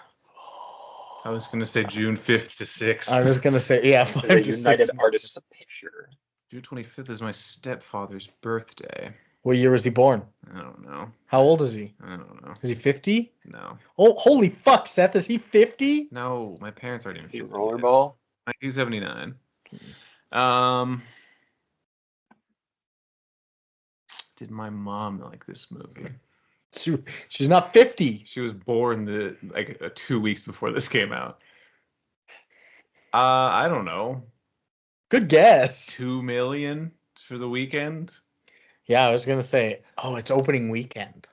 I was gonna say June 5th to 6th. I was gonna say, yeah, The 5 to 6. United Artists Picture. June 25th is my stepfather's birthday. What year was he born? I don't know. How old is he? I don't know. Is he 50? No. Oh, holy fuck, Seth, is he 50? No, my parents aren't even See 50 yet. Rollerball. 1979. Did my mom like this movie? She's not 50. She was born 2 weeks before this came out. I don't know. Good guess. 2 million for the weekend. Yeah, I was gonna say, oh, it's opening weekend.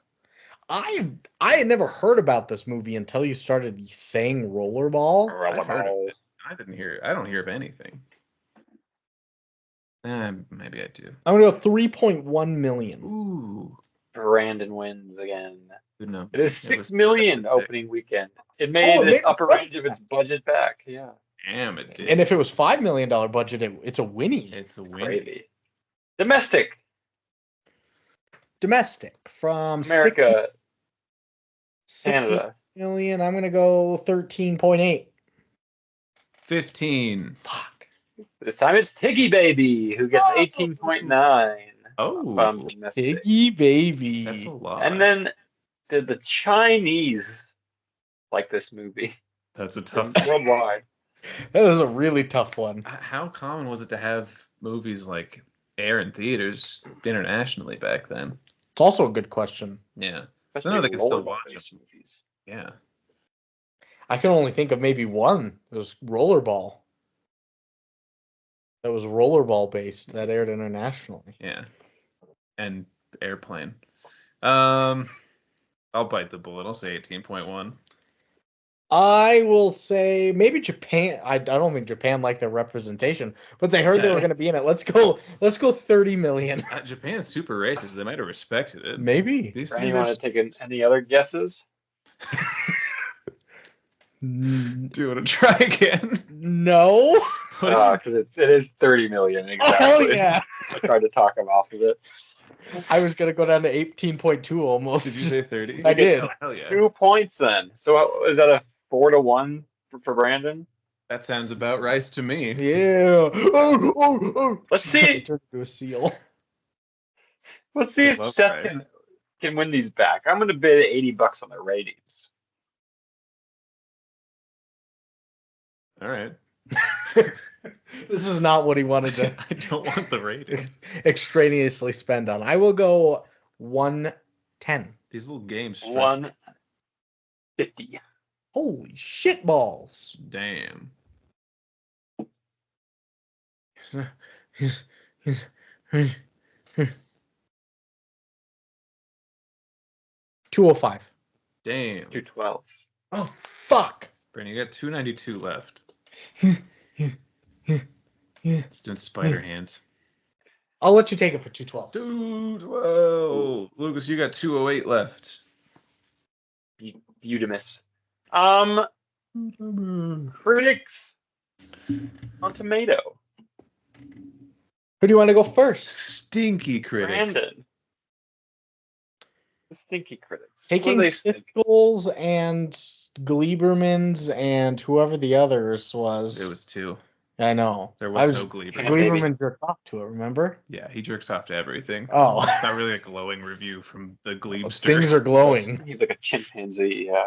I had never heard about this movie until you started saying Rollerball. I've heard of Rollerball. it. I didn't hear. I don't hear of anything. Maybe I do. I'm gonna go 3.1 million. Ooh, Brandon wins again. good enough. It is 6 million opening weekend. It made Oh, it its made upper its range of its budget back. Yeah. Damn, it did. And if it was $5 million budget, it's a winnie. It's a win. Crazy. Domestic. Domestic from America. 6 Canada. million. I'm gonna go 13.8. 15. Fuck. This time it's Tiggy Baby, who gets 18.9. Oh, Piggy baby. that's a lot. And then the Chinese like this movie That's a tough one. worldwide. That was a really tough one. How common was it to have movies like air in theaters internationally back then? It's also a good question. Yeah. Especially I know they can still rollerball watch based movies. Yeah. I can only think of maybe one. It was Rollerball. That was Rollerball based that aired internationally. Yeah. And Airplane. I'll bite the bullet. I'll say 18.1. I will say maybe Japan. I don't think Japan liked their representation, but they heard they were going to be in it. Let's go 30 million. Japan's super racist. They might have respected it. Maybe. These Brandon, you want to take any other guesses? Do you want to try again? No. Because it is 30 million exactly. Oh, hell yeah. I tried to talk him off of it. I was going to go down to 18.2 almost. Did you say 30? I did. Hell yeah. 2 points then. So is that a 4-1 for Brandon? That sounds about right to me. Yeah. Oh. Let's see. I turned into a seal. Let's see if Love Seth Ray. can win these back. I'm going to bid $80 on the ratings. All right. This is not what he wanted to I don't want the rating. extraneously spend on. I will go 110. These little games stress 150. Holy shit balls. Damn. 205. Damn. 212. Oh fuck. Brandon, you got 292 left. Yeah. It's doing spider hands. I'll let you take it for 212. Dude, whoa. Lucas, you got 208 left. Beautimus. Critics on Tomato. Who do you want to go first? Stinky critics. Brandon. The stinky critics. Taking What do they think? Siskel's and Gleiberman's and whoever the others was. It was 2. I know. There was no Gleeber. Gleiberman jerked off to it, remember? Yeah, he jerks off to everything. Oh. It's not really a glowing review from the Gleebster. Things are glowing. He's like a chimpanzee, yeah.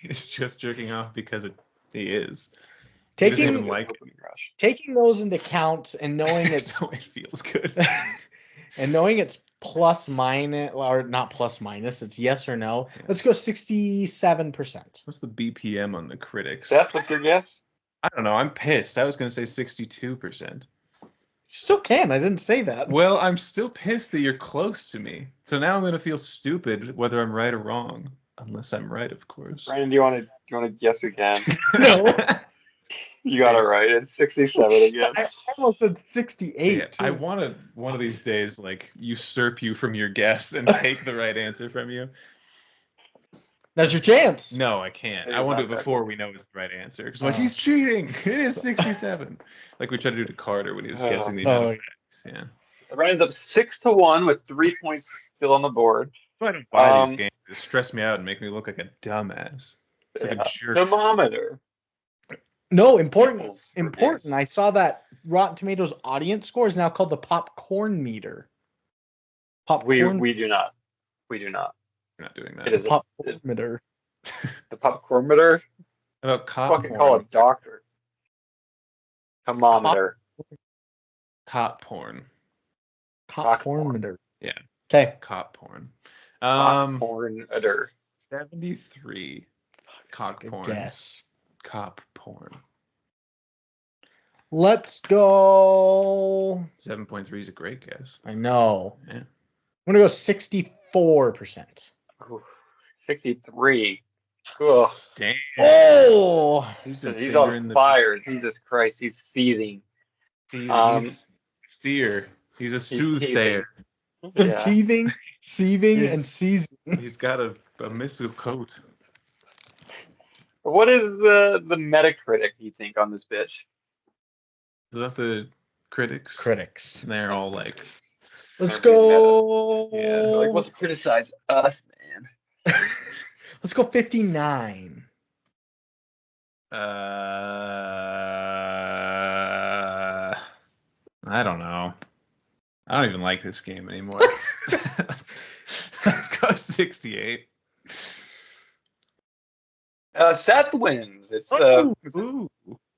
He's just jerking off because he is. He doesn't even Taking like it. Rush. taking those into account and knowing it's So it feels good. and knowing it's plus minus or not plus minus, it's yes or no. Let's go 67%. What's the BPM on the critics? Seth, what's your guess? I don't know. I'm pissed. I was going to say 62%. Still can. I didn't say that. Well, I'm still pissed that you're close to me. So now I'm going to feel stupid whether I'm right or wrong. Unless I'm right, of course. Brandon, do you want to guess again? No. You got it right. It's 67 again. I almost said 68. Yeah, I want to one of these days like usurp you from your guess and take the right answer from you. That's your chance. No, I can't. You're I want to not do it that before we know it's the right answer. Because like Oh. he's cheating. It is 67. Like we tried to do to Carter when he was guessing these Oh. facts. Yeah. So Brandon's up 6-1 with 3 points still on the board. So I don't buy these Um, games. They stress me out and make me look like a dumbass. Like a jerk. Thermometer. No, important. People's Important. reviews. I saw that Rotten Tomatoes audience score is now called the popcorn meter. Popcorn. We do not. We do not. We're not doing that. It is popcorn meter. the popcornometer. About cop Fucking call a porn. doctor. Thermometer. Cop porn. Popcorn meter. Yeah. Okay. Cop porn. Popcornometer. 73. Cock Good porn. guess. Cop porn. Let's go. 7.3 is a great guess. I know. Yeah. I'm gonna go 64%. Ooh, 63. Ugh. Damn. Oh, He's been He's fingering on the fire. Jesus Christ, he's seething. He's seer. He's a soothsayer. Yeah. teething, seething, He's- and seizing. He's got a missile coat. What is the Metacritic, you think, on this bitch? Is that the critics? Critics. And they're all like, Let's That'd be go. Yeah. Like, let's criticize us, man. Let's go 59. I don't know. I don't even like this game anymore. Let's go 68. Seth wins. It's Ooh,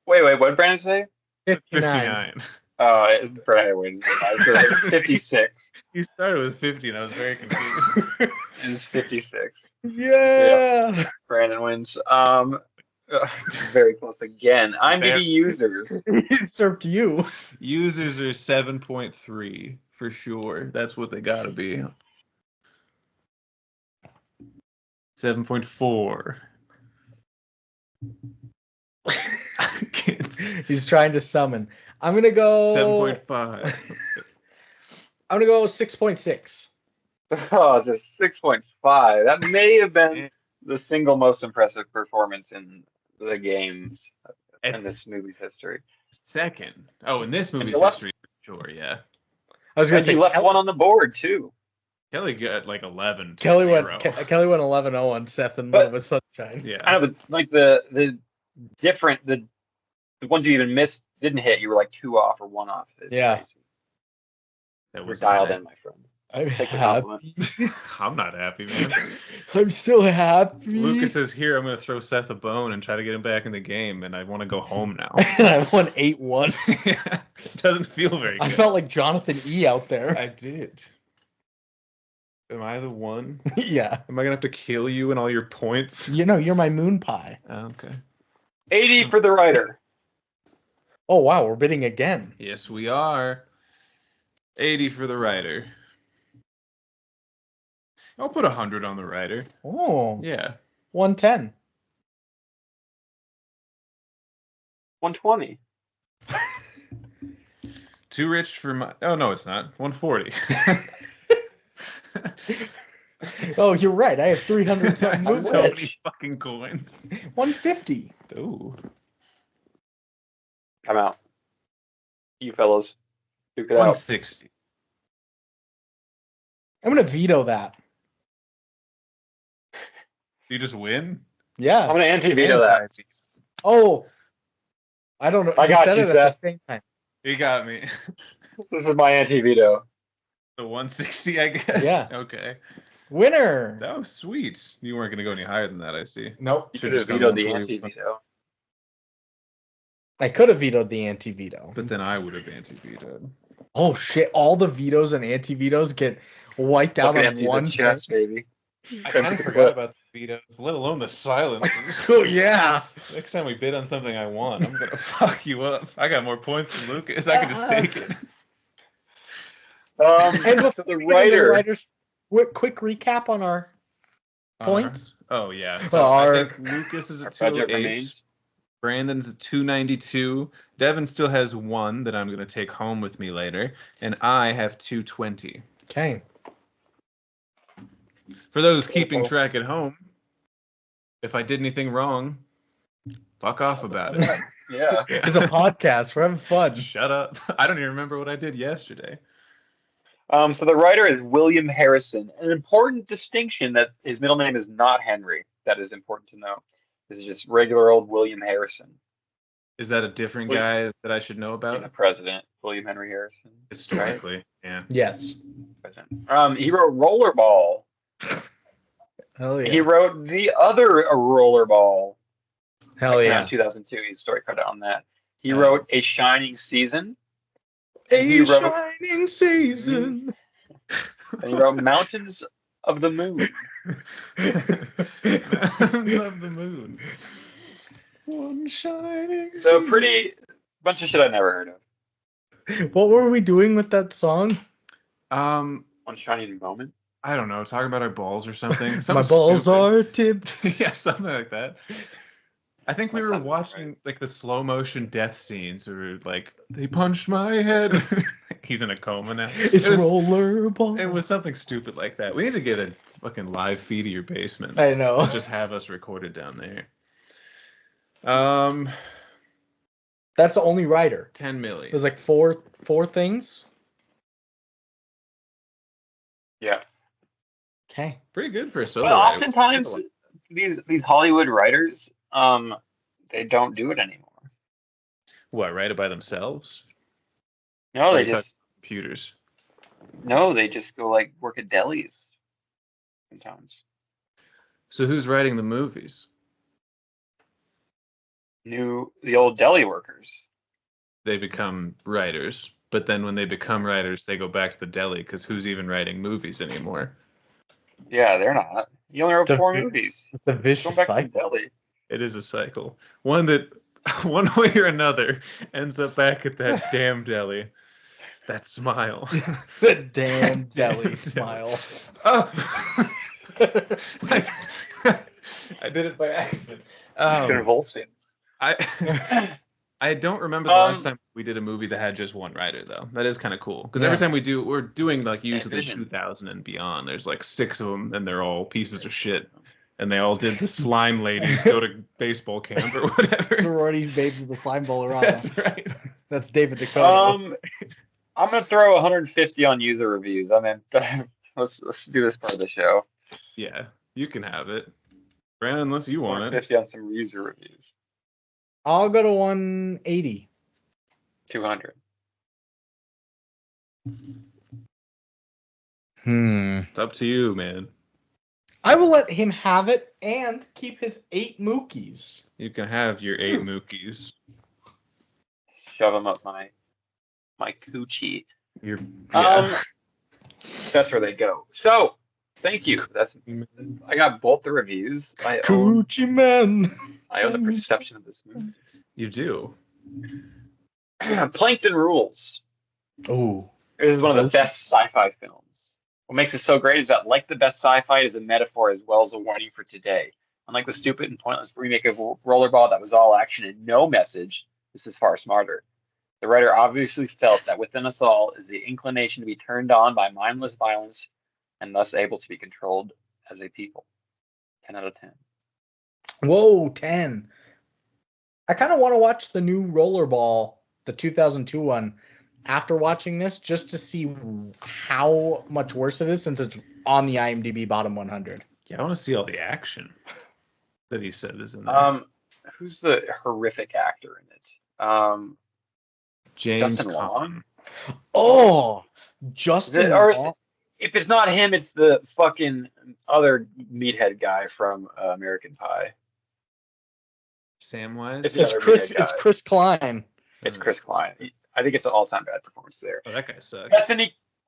wait, what did Brandon say? 59. Brandon wins. So it's 56. You started with 50, and I was very confused. It's 56. Yeah. Brandon wins. Very close again. IMDb users. It served you. Users are 7.3 for sure. That's what they gotta be. 7.4. He's trying to summon. I'm gonna go 7.5. I'm gonna go 6.6. Oh, it's a 6.5. That may have been the single most impressive performance in the games in this movie's history. Second. Oh, in this movie's history, sure, yeah. I was gonna say you left one on the board too. Kelly got like 11. Kelly 0. went 11-0 on Seth and Love with Sunshine. Yeah. I know, but like the different the ones you even missed didn't hit. You were like 2 off or 1 off. It's Yeah. crazy. That You're was dialed insane. in, my friend. I'm Take the compliment. happy. I'm not happy, man. I'm so happy. Lucas is here. I'm going to throw Seth a bone and try to get him back in the game, and I want to go home now. I won 8-1. It doesn't feel very good. I felt like Jonathan E out there. I did. Am I the one? Yeah. Am I going to have to kill you and all your points? You know, you're my Moonpie. Oh, okay. 80 for the writer. Oh, wow. We're bidding again. Yes, we are. 80 for the writer. I'll put 100 on the writer. Oh. Yeah. 110. 120. Too rich for my... Oh, no, it's not. 140. Oh, you're right. I have 300 something so moves. many fucking coins. 150. Ooh. Come out. You fellas. Duke it out. 160. I'm going to veto that. You just win? Yeah. I'm going to anti-veto that. Oh. I don't know. I got said you, it at the Seth. same time. You got me. This is my anti-veto. The 160, I guess? Yeah. Okay. Winner. That was sweet. You weren't going to go any higher than that, I see. Nope. You Should should just have gone vetoed the 140. anti-veto. I could have vetoed the anti-veto. But then I would have anti-vetoed. Oh, shit. All the vetoes and anti-vetoes get wiped out Look on empty one the chest, baby. I kind of forgot about the vetoes, let alone the silences. Oh, yeah. Next time we bid on something I want, I'm going to fuck you up. I got more points than Lucas. I can just take it. And so the writers, quick recap on our points. Oh, yeah. So I think Lucas is a 208. Brandon's a 292. Devon still has 1 that I'm going to take home with me later. And I have 220. Okay. For those keeping track at home, if I did anything wrong, fuck off about it. Yeah. It's a podcast. We're having fun. Shut up. I don't even remember what I did yesterday. So the writer is William Harrison. An important distinction that his middle name is not Henry. That is important to know. This is just regular old William Harrison. Is that a different guy that I should know He's about? the president, William Henry Harrison. Historically, yeah. Yes. President. He wrote Rollerball. Hell yeah. He wrote the other Rollerball. Hell yeah. 2002. He's a story credit on that. He wrote A Shining Season. Shining Season. And he wrote Mountains of the Moon. Love the moon. One shining. So pretty bunch of shit I never heard of. What were we doing with that song? One Shining Moment. I don't know. Talking about our balls or something. My balls stupid. are tipped. Yeah, something like that. I think we That were sounds about watching like the slow motion death scenes, or like they punched my head. He's in a coma now. It's Rollerball. It was something stupid like that. We need to get a fucking live feed of your basement. I know. And just have us recorded down there. That's the only writer. 10 million. There's like four things. Yeah. Okay. Pretty good for a solo. But writer. oftentimes these Hollywood writers, they don't do it anymore. What, write it by themselves? No, Or are they you talking just computers? go like work at delis sometimes. So who's writing the movies? The old deli workers. They become writers, but then when they become writers, they go back to the deli because who's even writing movies anymore? Yeah, they're not. You only wrote It's a 4 vi- movies. It's a Going vicious back to the cycle. deli. It is a cycle. One that, one way or another, ends up back at that damn deli. That smile. The damn That deli damn smile. Oh! I did it by accident. Convulsing. I don't remember the last time we did a movie that had just one writer though. That is kind of cool because every time we're doing like usually 2000 and beyond. There's like 6 of them and they're all pieces of shit. And they all did the slime ladies go to baseball camp or whatever. Sorority babes with the slime bowler on. That's right. That's David Dakota. I'm gonna throw 150 on user reviews. I mean, let's do this part of the show. Yeah, you can have it, Brandon, unless you want it. 150 on some user reviews. I'll go to 180. 200. It's up to you, man. I will let him have it and keep his 8 Mookies. You can have your 8 Mookies. Shove them up my coochie. Yeah. That's where they go. So, thank you. I got both the reviews. Coochie man. I own the perception of this movie. You do. Plankton Rules. Oh. This is one of the best sci-fi films. What makes it so great is that, like the best sci-fi, it is a metaphor as well as a warning for today. Unlike the stupid and pointless remake of Rollerball that was all action and no message, this is far smarter. The writer obviously felt that within us all is the inclination to be turned on by mindless violence and thus able to be controlled as a people. 10 out of 10. Whoa, 10. I kind of want to watch the new Rollerball, the 2002 one, after watching this, just to see how much worse it is since it's on the IMDb bottom 100. Yeah, I want to see all the action that he said is in there. Who's the horrific actor in it? James Justin Long. Oh, Justin Long. If it's not him, it's the fucking other meathead guy from American Pie. Samwise? It's Chris Klein. It's Chris Klein. I think it's an all-time bad performance there. Oh, that guy sucks.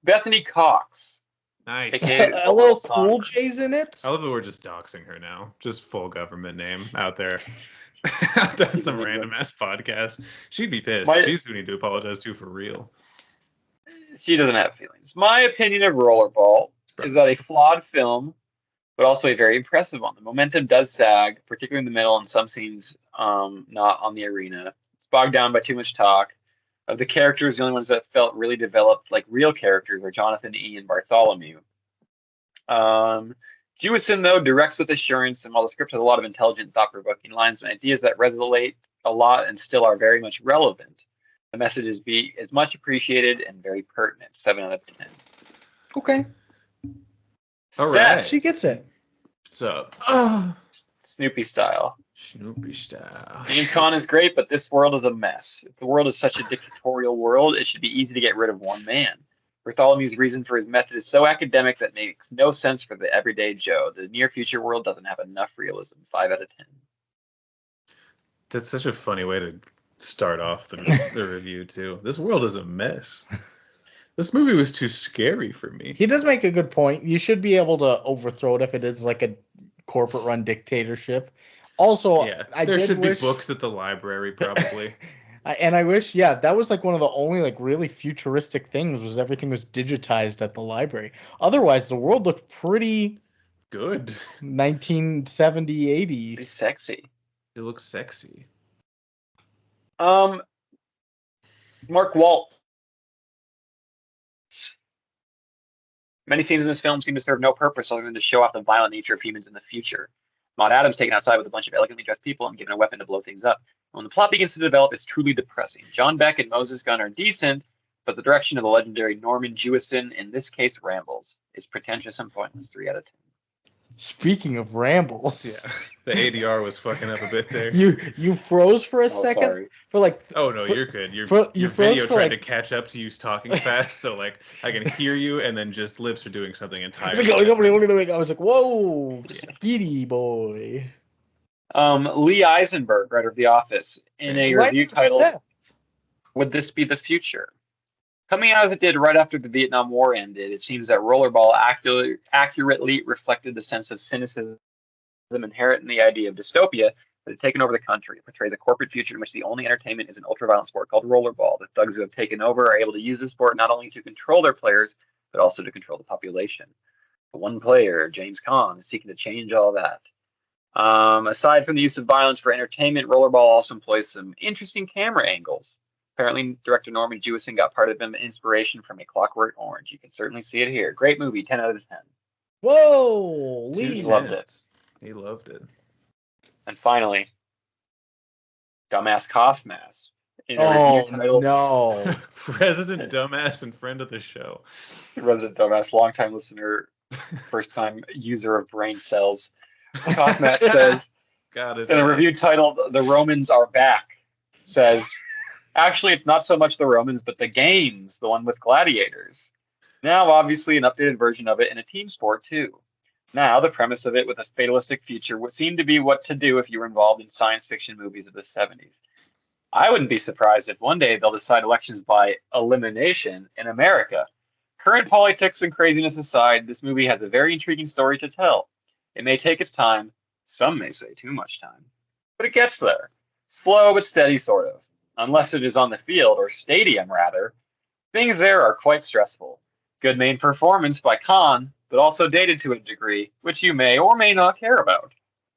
Bethany Cox. Nice. LL Cool J's in it. I love that we're just doxing her now. Just full government name out there. I've done some random ass podcast. She'd be pissed. She's who we need to apologize to for real. She doesn't have feelings. My opinion of Rollerball is that a flawed film, but also a very impressive one. The momentum does sag, particularly in the middle and some scenes not on the arena. It's bogged down by too much talk. Of the characters, the only ones that felt really developed like real characters are Jonathan E. and Bartholomew. Jewison, though, directs with assurance, and while the script has a lot of intelligent, thought-provoking lines and ideas that resonate a lot and still are very much relevant, the message is much appreciated and very pertinent. 7 out of 10. Okay. All right. She gets it. What's up? Snoopy style. Snoopy style. James Caan is great, but this world is a mess. If the world is such a dictatorial world, it should be easy to get rid of one man. Bartholomew's reason for his method is so academic that makes no sense for the everyday Joe. The near future world doesn't have enough realism. 5 out of 10. That's such a funny way to start off the review too. This world is a mess. This movie was too scary for me. He does make a good point. You should be able to overthrow it if it is like a corporate-run dictatorship. Also, yeah, there should be books at the library, probably. And I wish, that was like one of the only like really futuristic things was everything was digitized at the library. Otherwise, the world looked pretty good. 1970, 80. Pretty sexy. It looks sexy. Mark Waltz. Many scenes in this film seem to serve no purpose other than to show off the violent nature of humans in the future. Maud Adams taken outside with a bunch of elegantly dressed people and given a weapon to blow things up. When the plot begins to develop, it's truly depressing. John Beck and Moses Gunn are decent, but the direction of the legendary Norman Jewison, in this case, rambles. It's pretentious and pointless. 3 out of 10. Speaking of rambles, Yeah, the ADR was fucking up a bit there. you froze for a second sorry. for like. Oh no, for- you're good. Your you your froze video for, tried like- to catch up to you talking fast, so like I can hear you, and then just lips are doing something I entirely. was like, "Whoa, speedy boy!" Lee Eisenberg, writer of The Office, in a review titled Seth. "Would This Be the Future?" Coming out as it did right after the Vietnam War ended, it seems that Rollerball accurately reflected the sense of cynicism inherent in the idea of dystopia that had taken over the country. It portrays a corporate future in which the only entertainment is an ultra-violent sport called rollerball. The thugs who have taken over are able to use the sport not only to control their players, but also to control the population. But one player, James Caan, is seeking to change all that. Aside from the use of violence for entertainment, Rollerball also employs some interesting camera angles. Apparently, director Norman Jewison got part of the inspiration from A Clockwork Orange. You can certainly see it here. Great movie, 10 out of 10. Whoa, Two Lee. Loved it. He loved it. And finally, Dumbass Cost Mass. In a review titled no! Resident dumbass and friend of the show. Resident Dumbass, longtime listener, first time user of brain cells. Cost Mass says, God, is in a review titled The Romans Are Back, says, actually, it's not so much the Romans, but the games, the one with gladiators. Now, obviously, an updated version of it in a team sport, too. Now, the premise of it with a fatalistic future would seem to be what to do if you were involved in science fiction movies of the 70s. I wouldn't be surprised if one day they'll decide elections by elimination in America. Current politics and craziness aside, this movie has a very intriguing story to tell. It may take its time, some may say too much time, but it gets there. Slow but steady, sort of. Unless it is on the field, or stadium rather. Things there are quite stressful. Good main performance by Caan, but also dated to a degree, which you may or may not care about.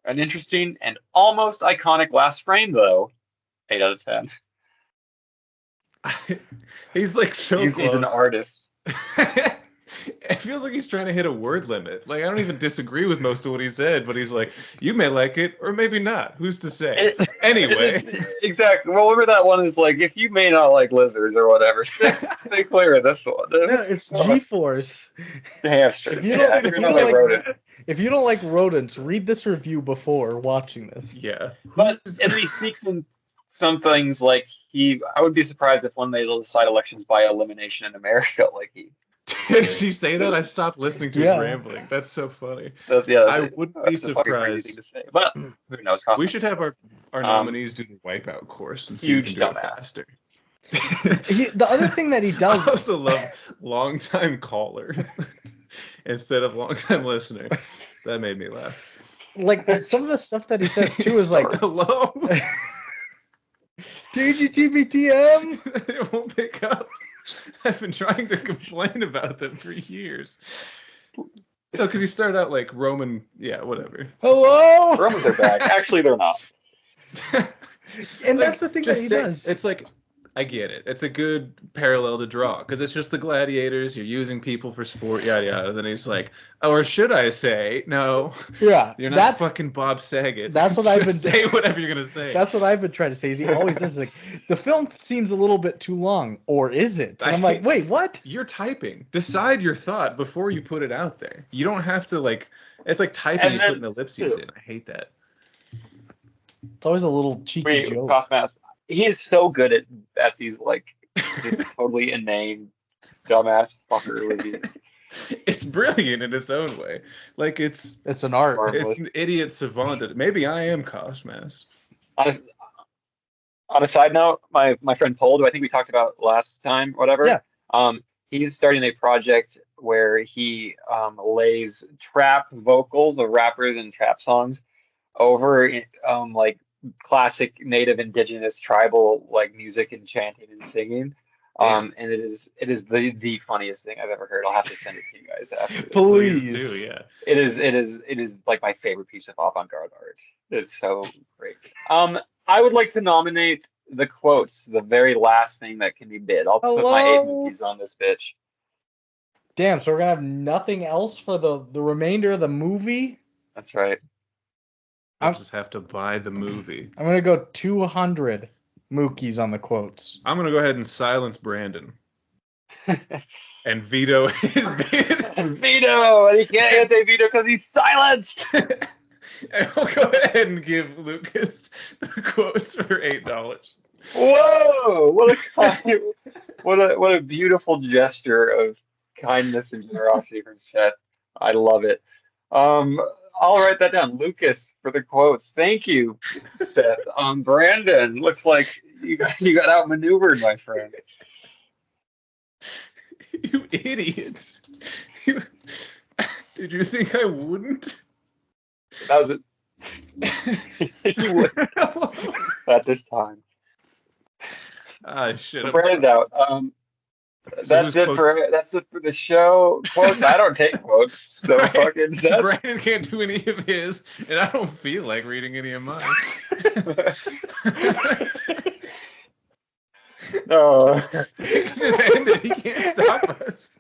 An interesting and almost iconic last frame, though. 8 out of 10. He's like so He's an close. artist. It feels like he's trying to hit a word limit. Like I don't even disagree with most of what he said, but he's like, you may like it or maybe not. Who's to say? Anyway. Exactly. Well, remember that one is like, if you may not like lizards or whatever, stay clear of this one. Yeah, it's G-Force. Hamsters. If you don't like rodents, read this review before watching this. Yeah. But and he speaks in some things like I would be surprised if one day they'll decide elections by elimination in America. Like Did she say that? I stopped listening to his rambling. That's so funny. I would be surprised. Thing to say. But who knows? We should have our nominees do the wipeout course and see who can do it faster. The other thing that he does. I also love long-time caller instead of long-time listener. That made me laugh. Like some of the stuff that he says too is like, hello. TGTBTM. It won't pick up. I've been trying to complain about them for years. No, because he started out like Roman. Yeah, whatever. Hello. Romans are back. Actually, they're not. And that's the thing that he does. It's like, I get it. It's a good parallel to draw because it's just the gladiators. You're using people for sport, yada yada. Then he's like, or should I say, no? Yeah, you're not fucking Bob Saget. That's what I've been say whatever you're gonna say. That's what I've been trying to say. Is he always does like the film seems a little bit too long, or is it? And I'm like, wait, what? You're typing. Decide your thought before you put it out there. You don't have to like. It's like typing and putting ellipses in. I hate that. It's always a little cheeky joke. Cosmas. He is so good at these like just totally inane dumbass fucker reviews. It's brilliant in its own way. Like it's an art. It's an idiot savant. Maybe I am Cosmas. On a side note, my friend Paul, who I think we talked about last time, whatever. Yeah. He's starting a project where he lays trap vocals of rappers and trap songs over like classic native indigenous tribal like music and chanting and singing. And it is the funniest thing I've ever heard. I'll have to send it to you guys after this. Please do, yeah. It is like my favorite piece of avant-garde art. It's so great. I would like to nominate the quotes, the very last thing that can be bid. I'll put my 8 movies on this bitch. Damn, so we're gonna have nothing else for the remainder of the movie? That's right. I'll just have to buy the movie. I'm gonna go 200 Mookies on the quotes. I'm gonna go ahead and silence Brandon. And Vito is And Vito, and he can't say Vito because he's silenced. And we'll go ahead and give Lucas the quotes for $8. Whoa! What a beautiful gesture of kindness and generosity from Seth. I love it. I'll write that down. Lucas for the quotes. Thank you, Seth. Brandon, looks like you got outmaneuvered, my friend. You idiots. Did you think I wouldn't? That was it. You would at this time. I should have. Brandon's out. That's it for the show. Quotes. I don't take quotes. So fucking Seth. Brandon can't do any of his, and I don't feel like reading any of mine. No. He can just end it. He can't stop us.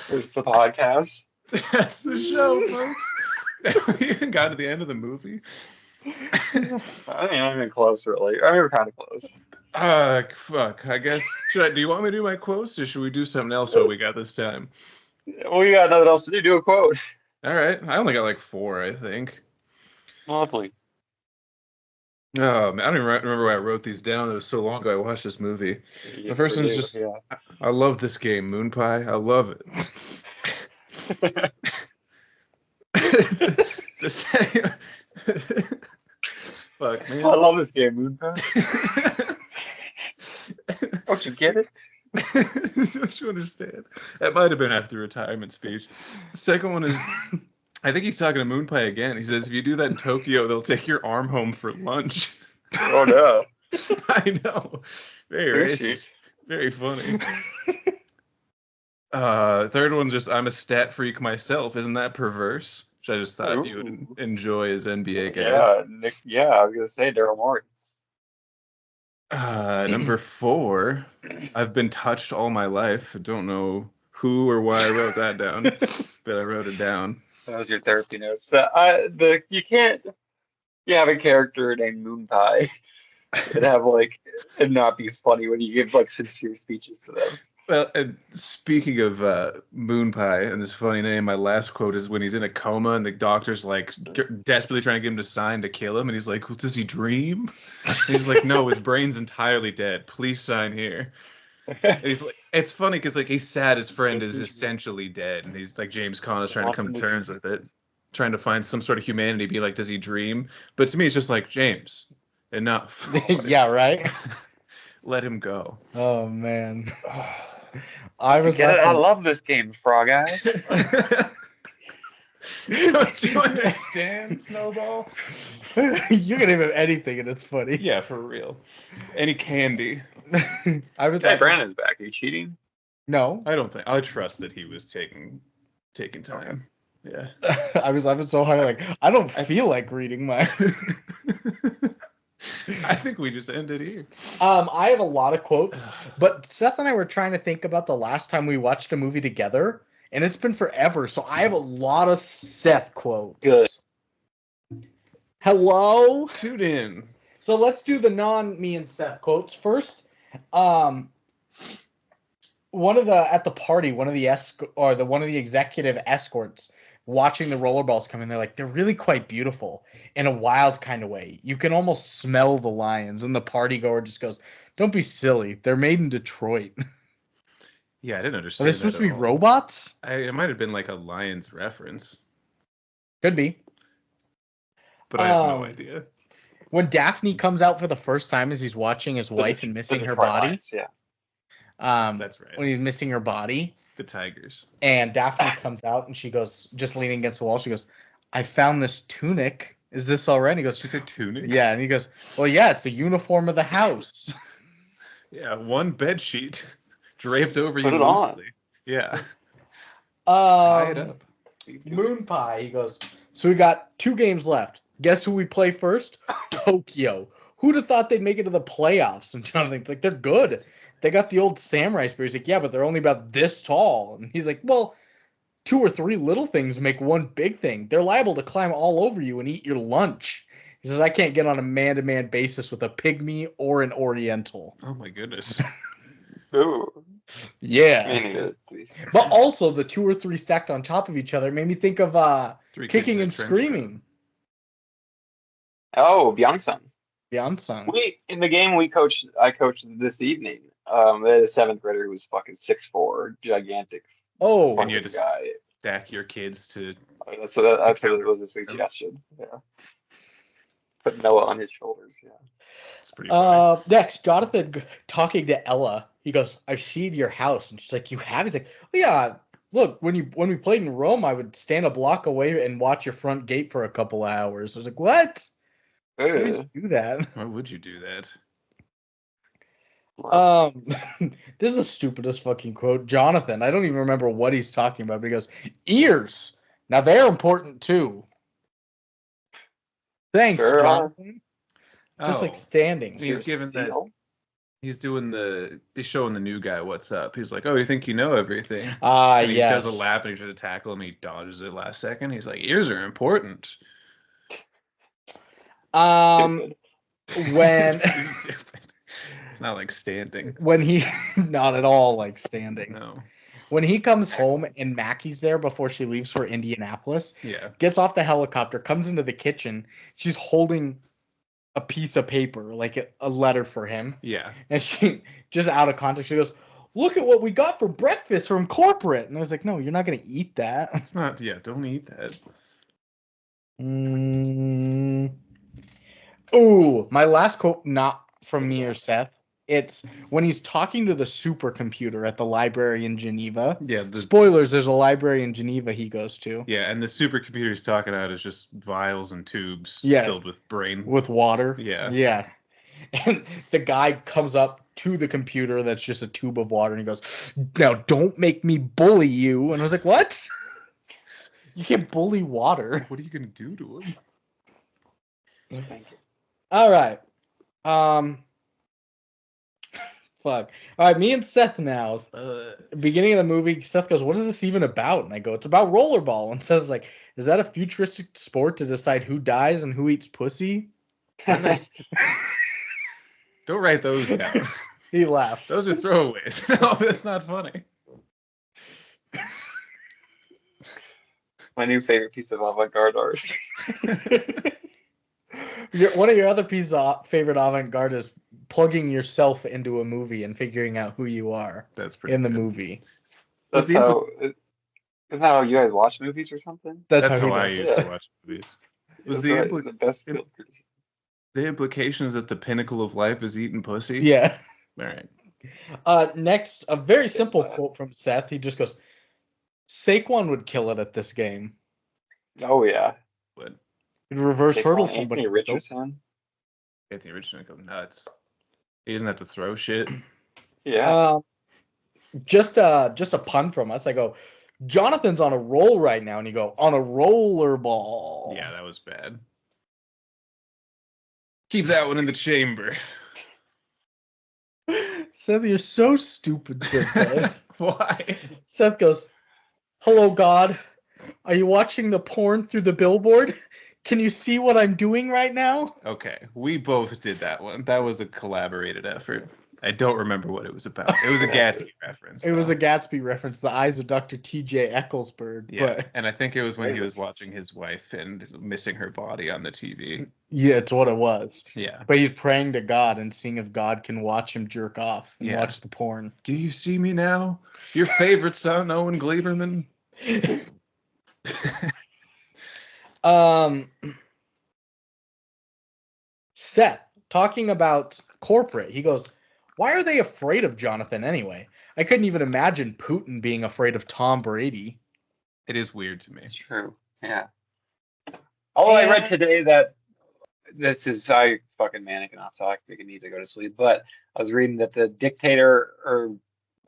It's the podcast. That's the show, folks. We even got to the end of the movie. I think I'm even close, really. I mean, we're kind of close. Fuck. I guess. Do you want me to do my quotes, or should we do something else what we got this time? We got nothing else to do. Do a quote. All right. I only got like 4, I think. Lovely. Oh, man, I don't even remember why I wrote these down. It was so long ago I watched this movie. The first one's just, I love this game, Moonpie. I love it. The second... Fuck, man. I love this game, Moonpie. Don't you get it? Don't you understand? That might have been after the retirement speech. The second one is... I think he's talking to Moonpie again. He says, if you do that in Tokyo, they'll take your arm home for lunch. Oh, no. I know. Very racist. Very funny. Third one's just, I'm a stat freak myself. Isn't that perverse? Which I just thought you would enjoy as NBA guys. Yeah, I was going to say Daryl Morey. Number 4, I've been touched all my life. I don't know who or why I wrote that down, but I wrote it down. That was your therapy notes. You can't have a character named Moonpie and not be funny when you give like sincere speeches to them. Well, and speaking of Moonpie and this funny name, my last quote is when he's in a coma and the doctor's like desperately trying to get him to sign to kill him, and he's like, well, does he dream? And he's like, no, his brain's entirely dead. Please sign here. And he's like, it's funny because like he's sad his friend is essentially dead, and he's like James Caan is trying to come to terms with it, trying to find some sort of humanity. Be like, does he dream? But to me, it's just like, James, enough. Yeah, right. Let him go. Oh man. I love this game, Frog Eyes. Don't you understand, Snowball? You can name anything and it's funny. Yeah, for real. Any candy. Brandon's back. Are you cheating? No. I don't think. I trust that he was taking time. Okay. Yeah. I was laughing so hard, like, I don't feel like reading my... I think we just ended here. I have a lot of quotes, but Seth and I were trying to think about the last time we watched a movie together, and it's been forever, so I have a lot of Seth quotes. Good. Hello? Tune in. So let's do the non-me and Seth quotes first. At the party, one of the executive escorts watching the rollerballs come in, they're like, they're really quite beautiful in a wild kind of way. You can almost smell the lions, and the party goer just goes, don't be silly. They're made in Detroit. Yeah, I didn't understand. Are they supposed to be robots? It might have been like a Lions reference. Could be. But I have no idea. When Daphne comes out for the first time as he's watching his wife and missing her body. Lions, yeah. That's right. When he's missing her body. The Tigers. And Daphne comes out and she goes, just leaning against the wall, she goes, I found this tunic. Is this all right? And he goes, she said tunic? Yeah. And he goes, well, yeah, it's the uniform of the house. Yeah, one bed sheet draped over Put you it loosely. on. Yeah. Tie it up. Moonpie, he goes, so we got 2 games left. Guess who we play first? Tokyo. Who'd have thought they'd make it to the playoffs? And Jonathan's like, they're good. They got the old samurai spear. He's like, yeah, but they're only about this tall. And he's like, well, 2 or 3 little things make one big thing. They're liable to climb all over you and eat your lunch. He says, I can't get on a man-to-man basis with a pygmy or an oriental. Oh, my goodness. Ooh. Yeah. Me neither, to be fair. But also the 2 or 3 stacked on top of each other made me think of Three Kids Kicking in a and Trench Screaming. Oh, Byeong-sun. Beyonce. In the game I coached this evening. They had a 7th grader who was fucking 6'4", gigantic Oh, And you fucking had to guy. stack your kids to. That's what it was this week's suggestion. Yeah. Put Noah on his shoulders. Yeah. It's pretty funny. Next, Jonathan talking to Ella. He goes, "I've seen your house," and she's like, "You have?" He's like, "Oh, yeah. Look, when we played in Rome, I would stand a block away and watch your front gate for a couple of hours." I was like, "What? Why would you do that?" Why would you do that? This is the stupidest fucking quote. Jonathan, I don't even remember what he's talking about, but he goes, "Ears. Now they're important too." Thanks, Sure are. Jonathan. Just like Oh, standing. he's given that. He's showing the new guy what's up. He's like, "Oh, you think you know everything?" And he Yes. does a lap and he tries to tackle him. He dodges it last second. He's like, "Ears are important." When It's stupid. It's not like standing. when he not at all like standing. No. When he comes home and Mackie's there before she leaves for Indianapolis, Yeah. gets off the helicopter, comes into the kitchen, she's holding a piece of paper, like a letter for him. Yeah. And she, just out of context, she goes, "Look at what we got for breakfast from corporate." And I was like, "No, you're not going to eat that." It's not. Yeah. Don't eat that. Ooh, my last quote, not from me or Seth. It's when he's talking to the supercomputer at the library in Geneva. Yeah. Spoilers, there's a library in Geneva he goes to. Yeah, and the supercomputer he's talking about is just vials and tubes Yeah. filled with brain. With water. Yeah. Yeah. And the guy comes up to the computer that's just a tube of water and he goes, "Now don't make me bully you." And I was like, "What? You can't bully water." What are you gonna do to him? Thank you. All right. Fuck. All right, me and Seth now. Beginning of the movie, Seth goes, "What is this even about?" And I go, "It's about rollerball." And Seth's like, "Is that a futuristic sport to decide who dies and who eats pussy?" Don't write those down. He laughed. Those are throwaways. No, that's not funny. My new favorite piece of avant-garde art. One of your other pieces of favorite avant-garde is plugging yourself into a movie and figuring out who you are That's pretty in the good. movie. That's how. Isn't that how you guys watch movies or something? That's how he I does. used to watch movies. Was That's the right, the best film criticism. the implications that the pinnacle of life is eating pussy? Yeah. All right. Next, a very simple quote from Seth. He just goes, "Saquon would kill it at this game. Oh yeah. But He'd reverse hurdle Anthony somebody." Richardson. Anthony Richardson would go nuts. He doesn't have to throw shit. Yeah. Just a pun from us. I go, "Jonathan's on a roll right now," and you go, "On a rollerball." Yeah, that was bad. Keep that one in the chamber. Seth, you're so stupid, Seth does. Why? Seth goes, "Hello, God. Are you watching the porn through the billboard? Can you see what I'm doing right now?" Okay, we both did that one. That was a collaborated effort. I don't remember what it was about. It was a Gatsby reference. It was a Gatsby reference, The Eyes of Dr. T.J. Ecclesburg. Yeah, But and I think it was when he was watching his wife and missing her body on the TV. yeah, it's what it was. Yeah. But he's praying to God and seeing if God can watch him jerk off and watch the porn. Do you see me now? Your favorite son, Owen Gleiberman? Seth, talking about corporate, he goes, "Why are they afraid of Jonathan anyway? I couldn't even imagine Putin being afraid of Tom Brady." It is weird to me. It's true. Yeah. Oh, I read today that I fucking manic and off topic and need to go to sleep. But I was reading that the dictator or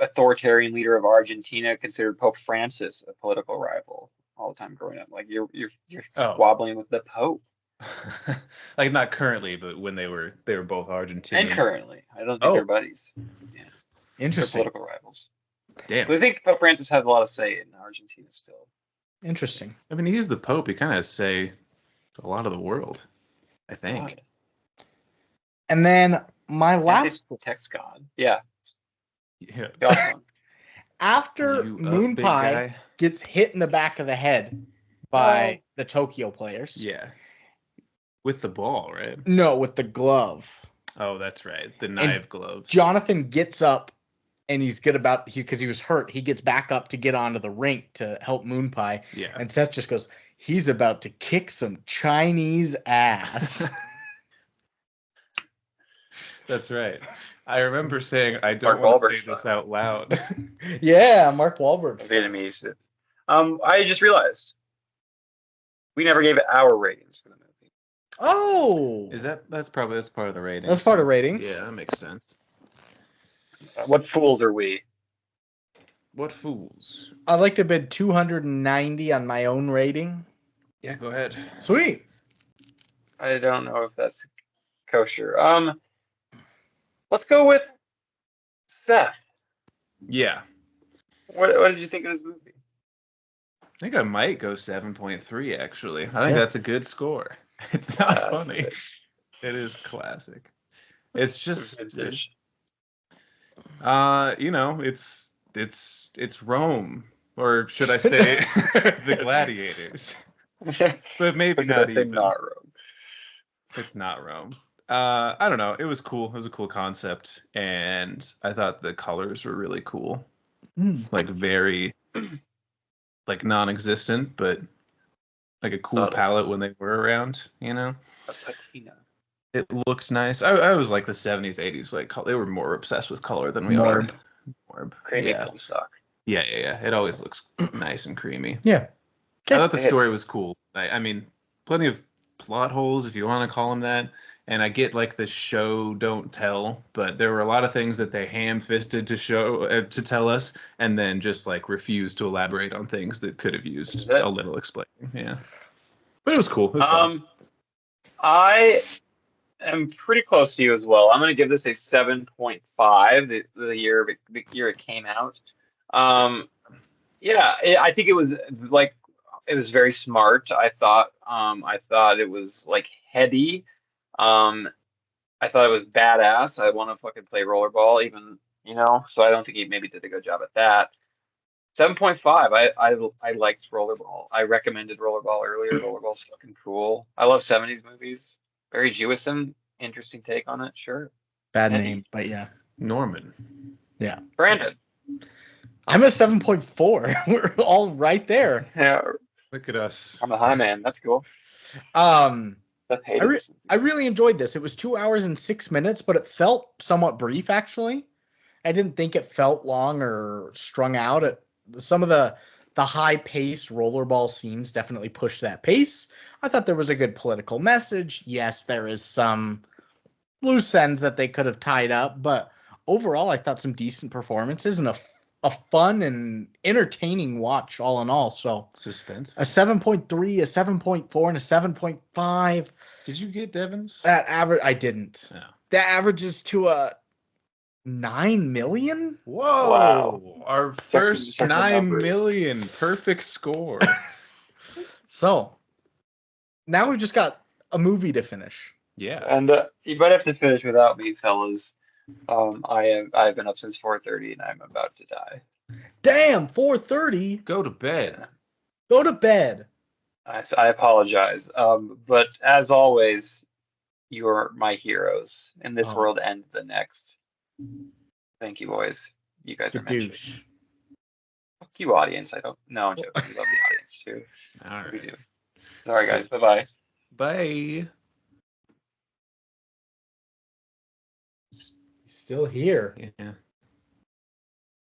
authoritarian leader of Argentina considered Pope Francis a political rival all the time growing up. Like you're squabbling with the Pope. Like not currently, but when they were both Argentinian. And currently, I don't think they're buddies. Yeah, interesting. They're political rivals. Damn. But I think Pope Francis has a lot of say in Argentina still. Interesting. I mean, he's the Pope. He kind of has say a lot of the world, I think. God. And then my last text God. Yeah. Yeah. The awesome one. After You up, big Moonpie guy? gets hit in the back of the head by the Tokyo players. Yeah. With the ball, right? No, with the glove. Oh, that's right. The knife gloves. Jonathan gets up and he's good about because he was hurt. He gets back up to get onto the rink to help Moonpie. Yeah. And Seth just goes, he's about to kick some Chinese ass. That's right. I remember saying I don't Mark want to Wahlberg say this style. out loud. Yeah, Mark Wahlberg. Vietnamese. I just realized we never gave it our ratings for the movie. Oh, That's part of the ratings. That's part of ratings. Yeah, that makes sense. What fools are we? What fools? I'd like to bid 290 on my own rating. Yeah, go ahead. Sweet. I don't know if that's kosher. Let's go with Seth. Yeah. What did you think of this movie? I think I might go 7.3 actually. I think Yeah. that's a good score. It's not Yes. funny. It is classic. It's just Vintage. it's Rome, or should I say the gladiators. But maybe Or should I not say even. not Rome? It's not Rome. I don't know. It was cool. It was a cool concept, and I thought the colors were really cool. Like very like non-existent, but like a cool Subtle. palette when they were around, A patina. It looked nice. I was like the 70s, 80s, like they were more obsessed with color than we Morb. are. Morb. Creamy Yeah. film stock. Yeah. It always looks nice and creamy. Yeah. I thought the Yes. story was cool. I mean, plenty of plot holes, if you want to call them that. And I get like the show don't tell, but there were a lot of things that they ham-fisted to show to tell us, and then just like refused to elaborate on things that could have used a little explaining. Yeah, but it was cool. It was fun. I am pretty close to you as well. I'm going to give this a 7.5. The year it came out. Yeah, I think it was like it was very smart. I thought it was like heady. I thought it was badass. I want to fucking play rollerball, even So I don't think he maybe did a good job at that. 7.5. I liked Rollerball. I recommended Rollerball earlier. Rollerball's fucking cool. I love 70s movies. Barry Jewison, interesting take on it. Sure. Bad Eddie. name, but yeah. Norman. Yeah. Brandon. I'm a 7.4. We're all right there. Yeah, Look at us. I'm a high man. That's cool. Seth hated this movie. I really enjoyed this. It was 2 hours and 6 minutes, but it felt somewhat brief, actually. I didn't think it felt long or strung out. Some of the high-paced rollerball scenes definitely pushed that pace. I thought there was a good political message. Yes, there is some loose ends that they could have tied up, but overall, I thought some decent performances and a fun and entertaining watch all in all. So Suspense. a 7.3, a 7.4, and a 7.5. Did you get Devon's? That average, I didn't. No. That averages to a 9 million. Whoa! Wow. Our Check first the 9 numbers. million. Perfect score. So now we've just got a movie to finish. Yeah. And you might have to finish without me, fellas. I've been up since 4:30 and I'm about to die. Damn, 4:30. Go to bed. Go to bed. I apologize. But as always, you're my heroes in this Oh. world and the next. Thank you, boys. You guys It's a are meant to be. douche. Fuck you, audience. I don't know. I'm joking. We love the audience too. All We right. do. Sorry, guys. Bye-bye. Bye. He's still here. Yeah.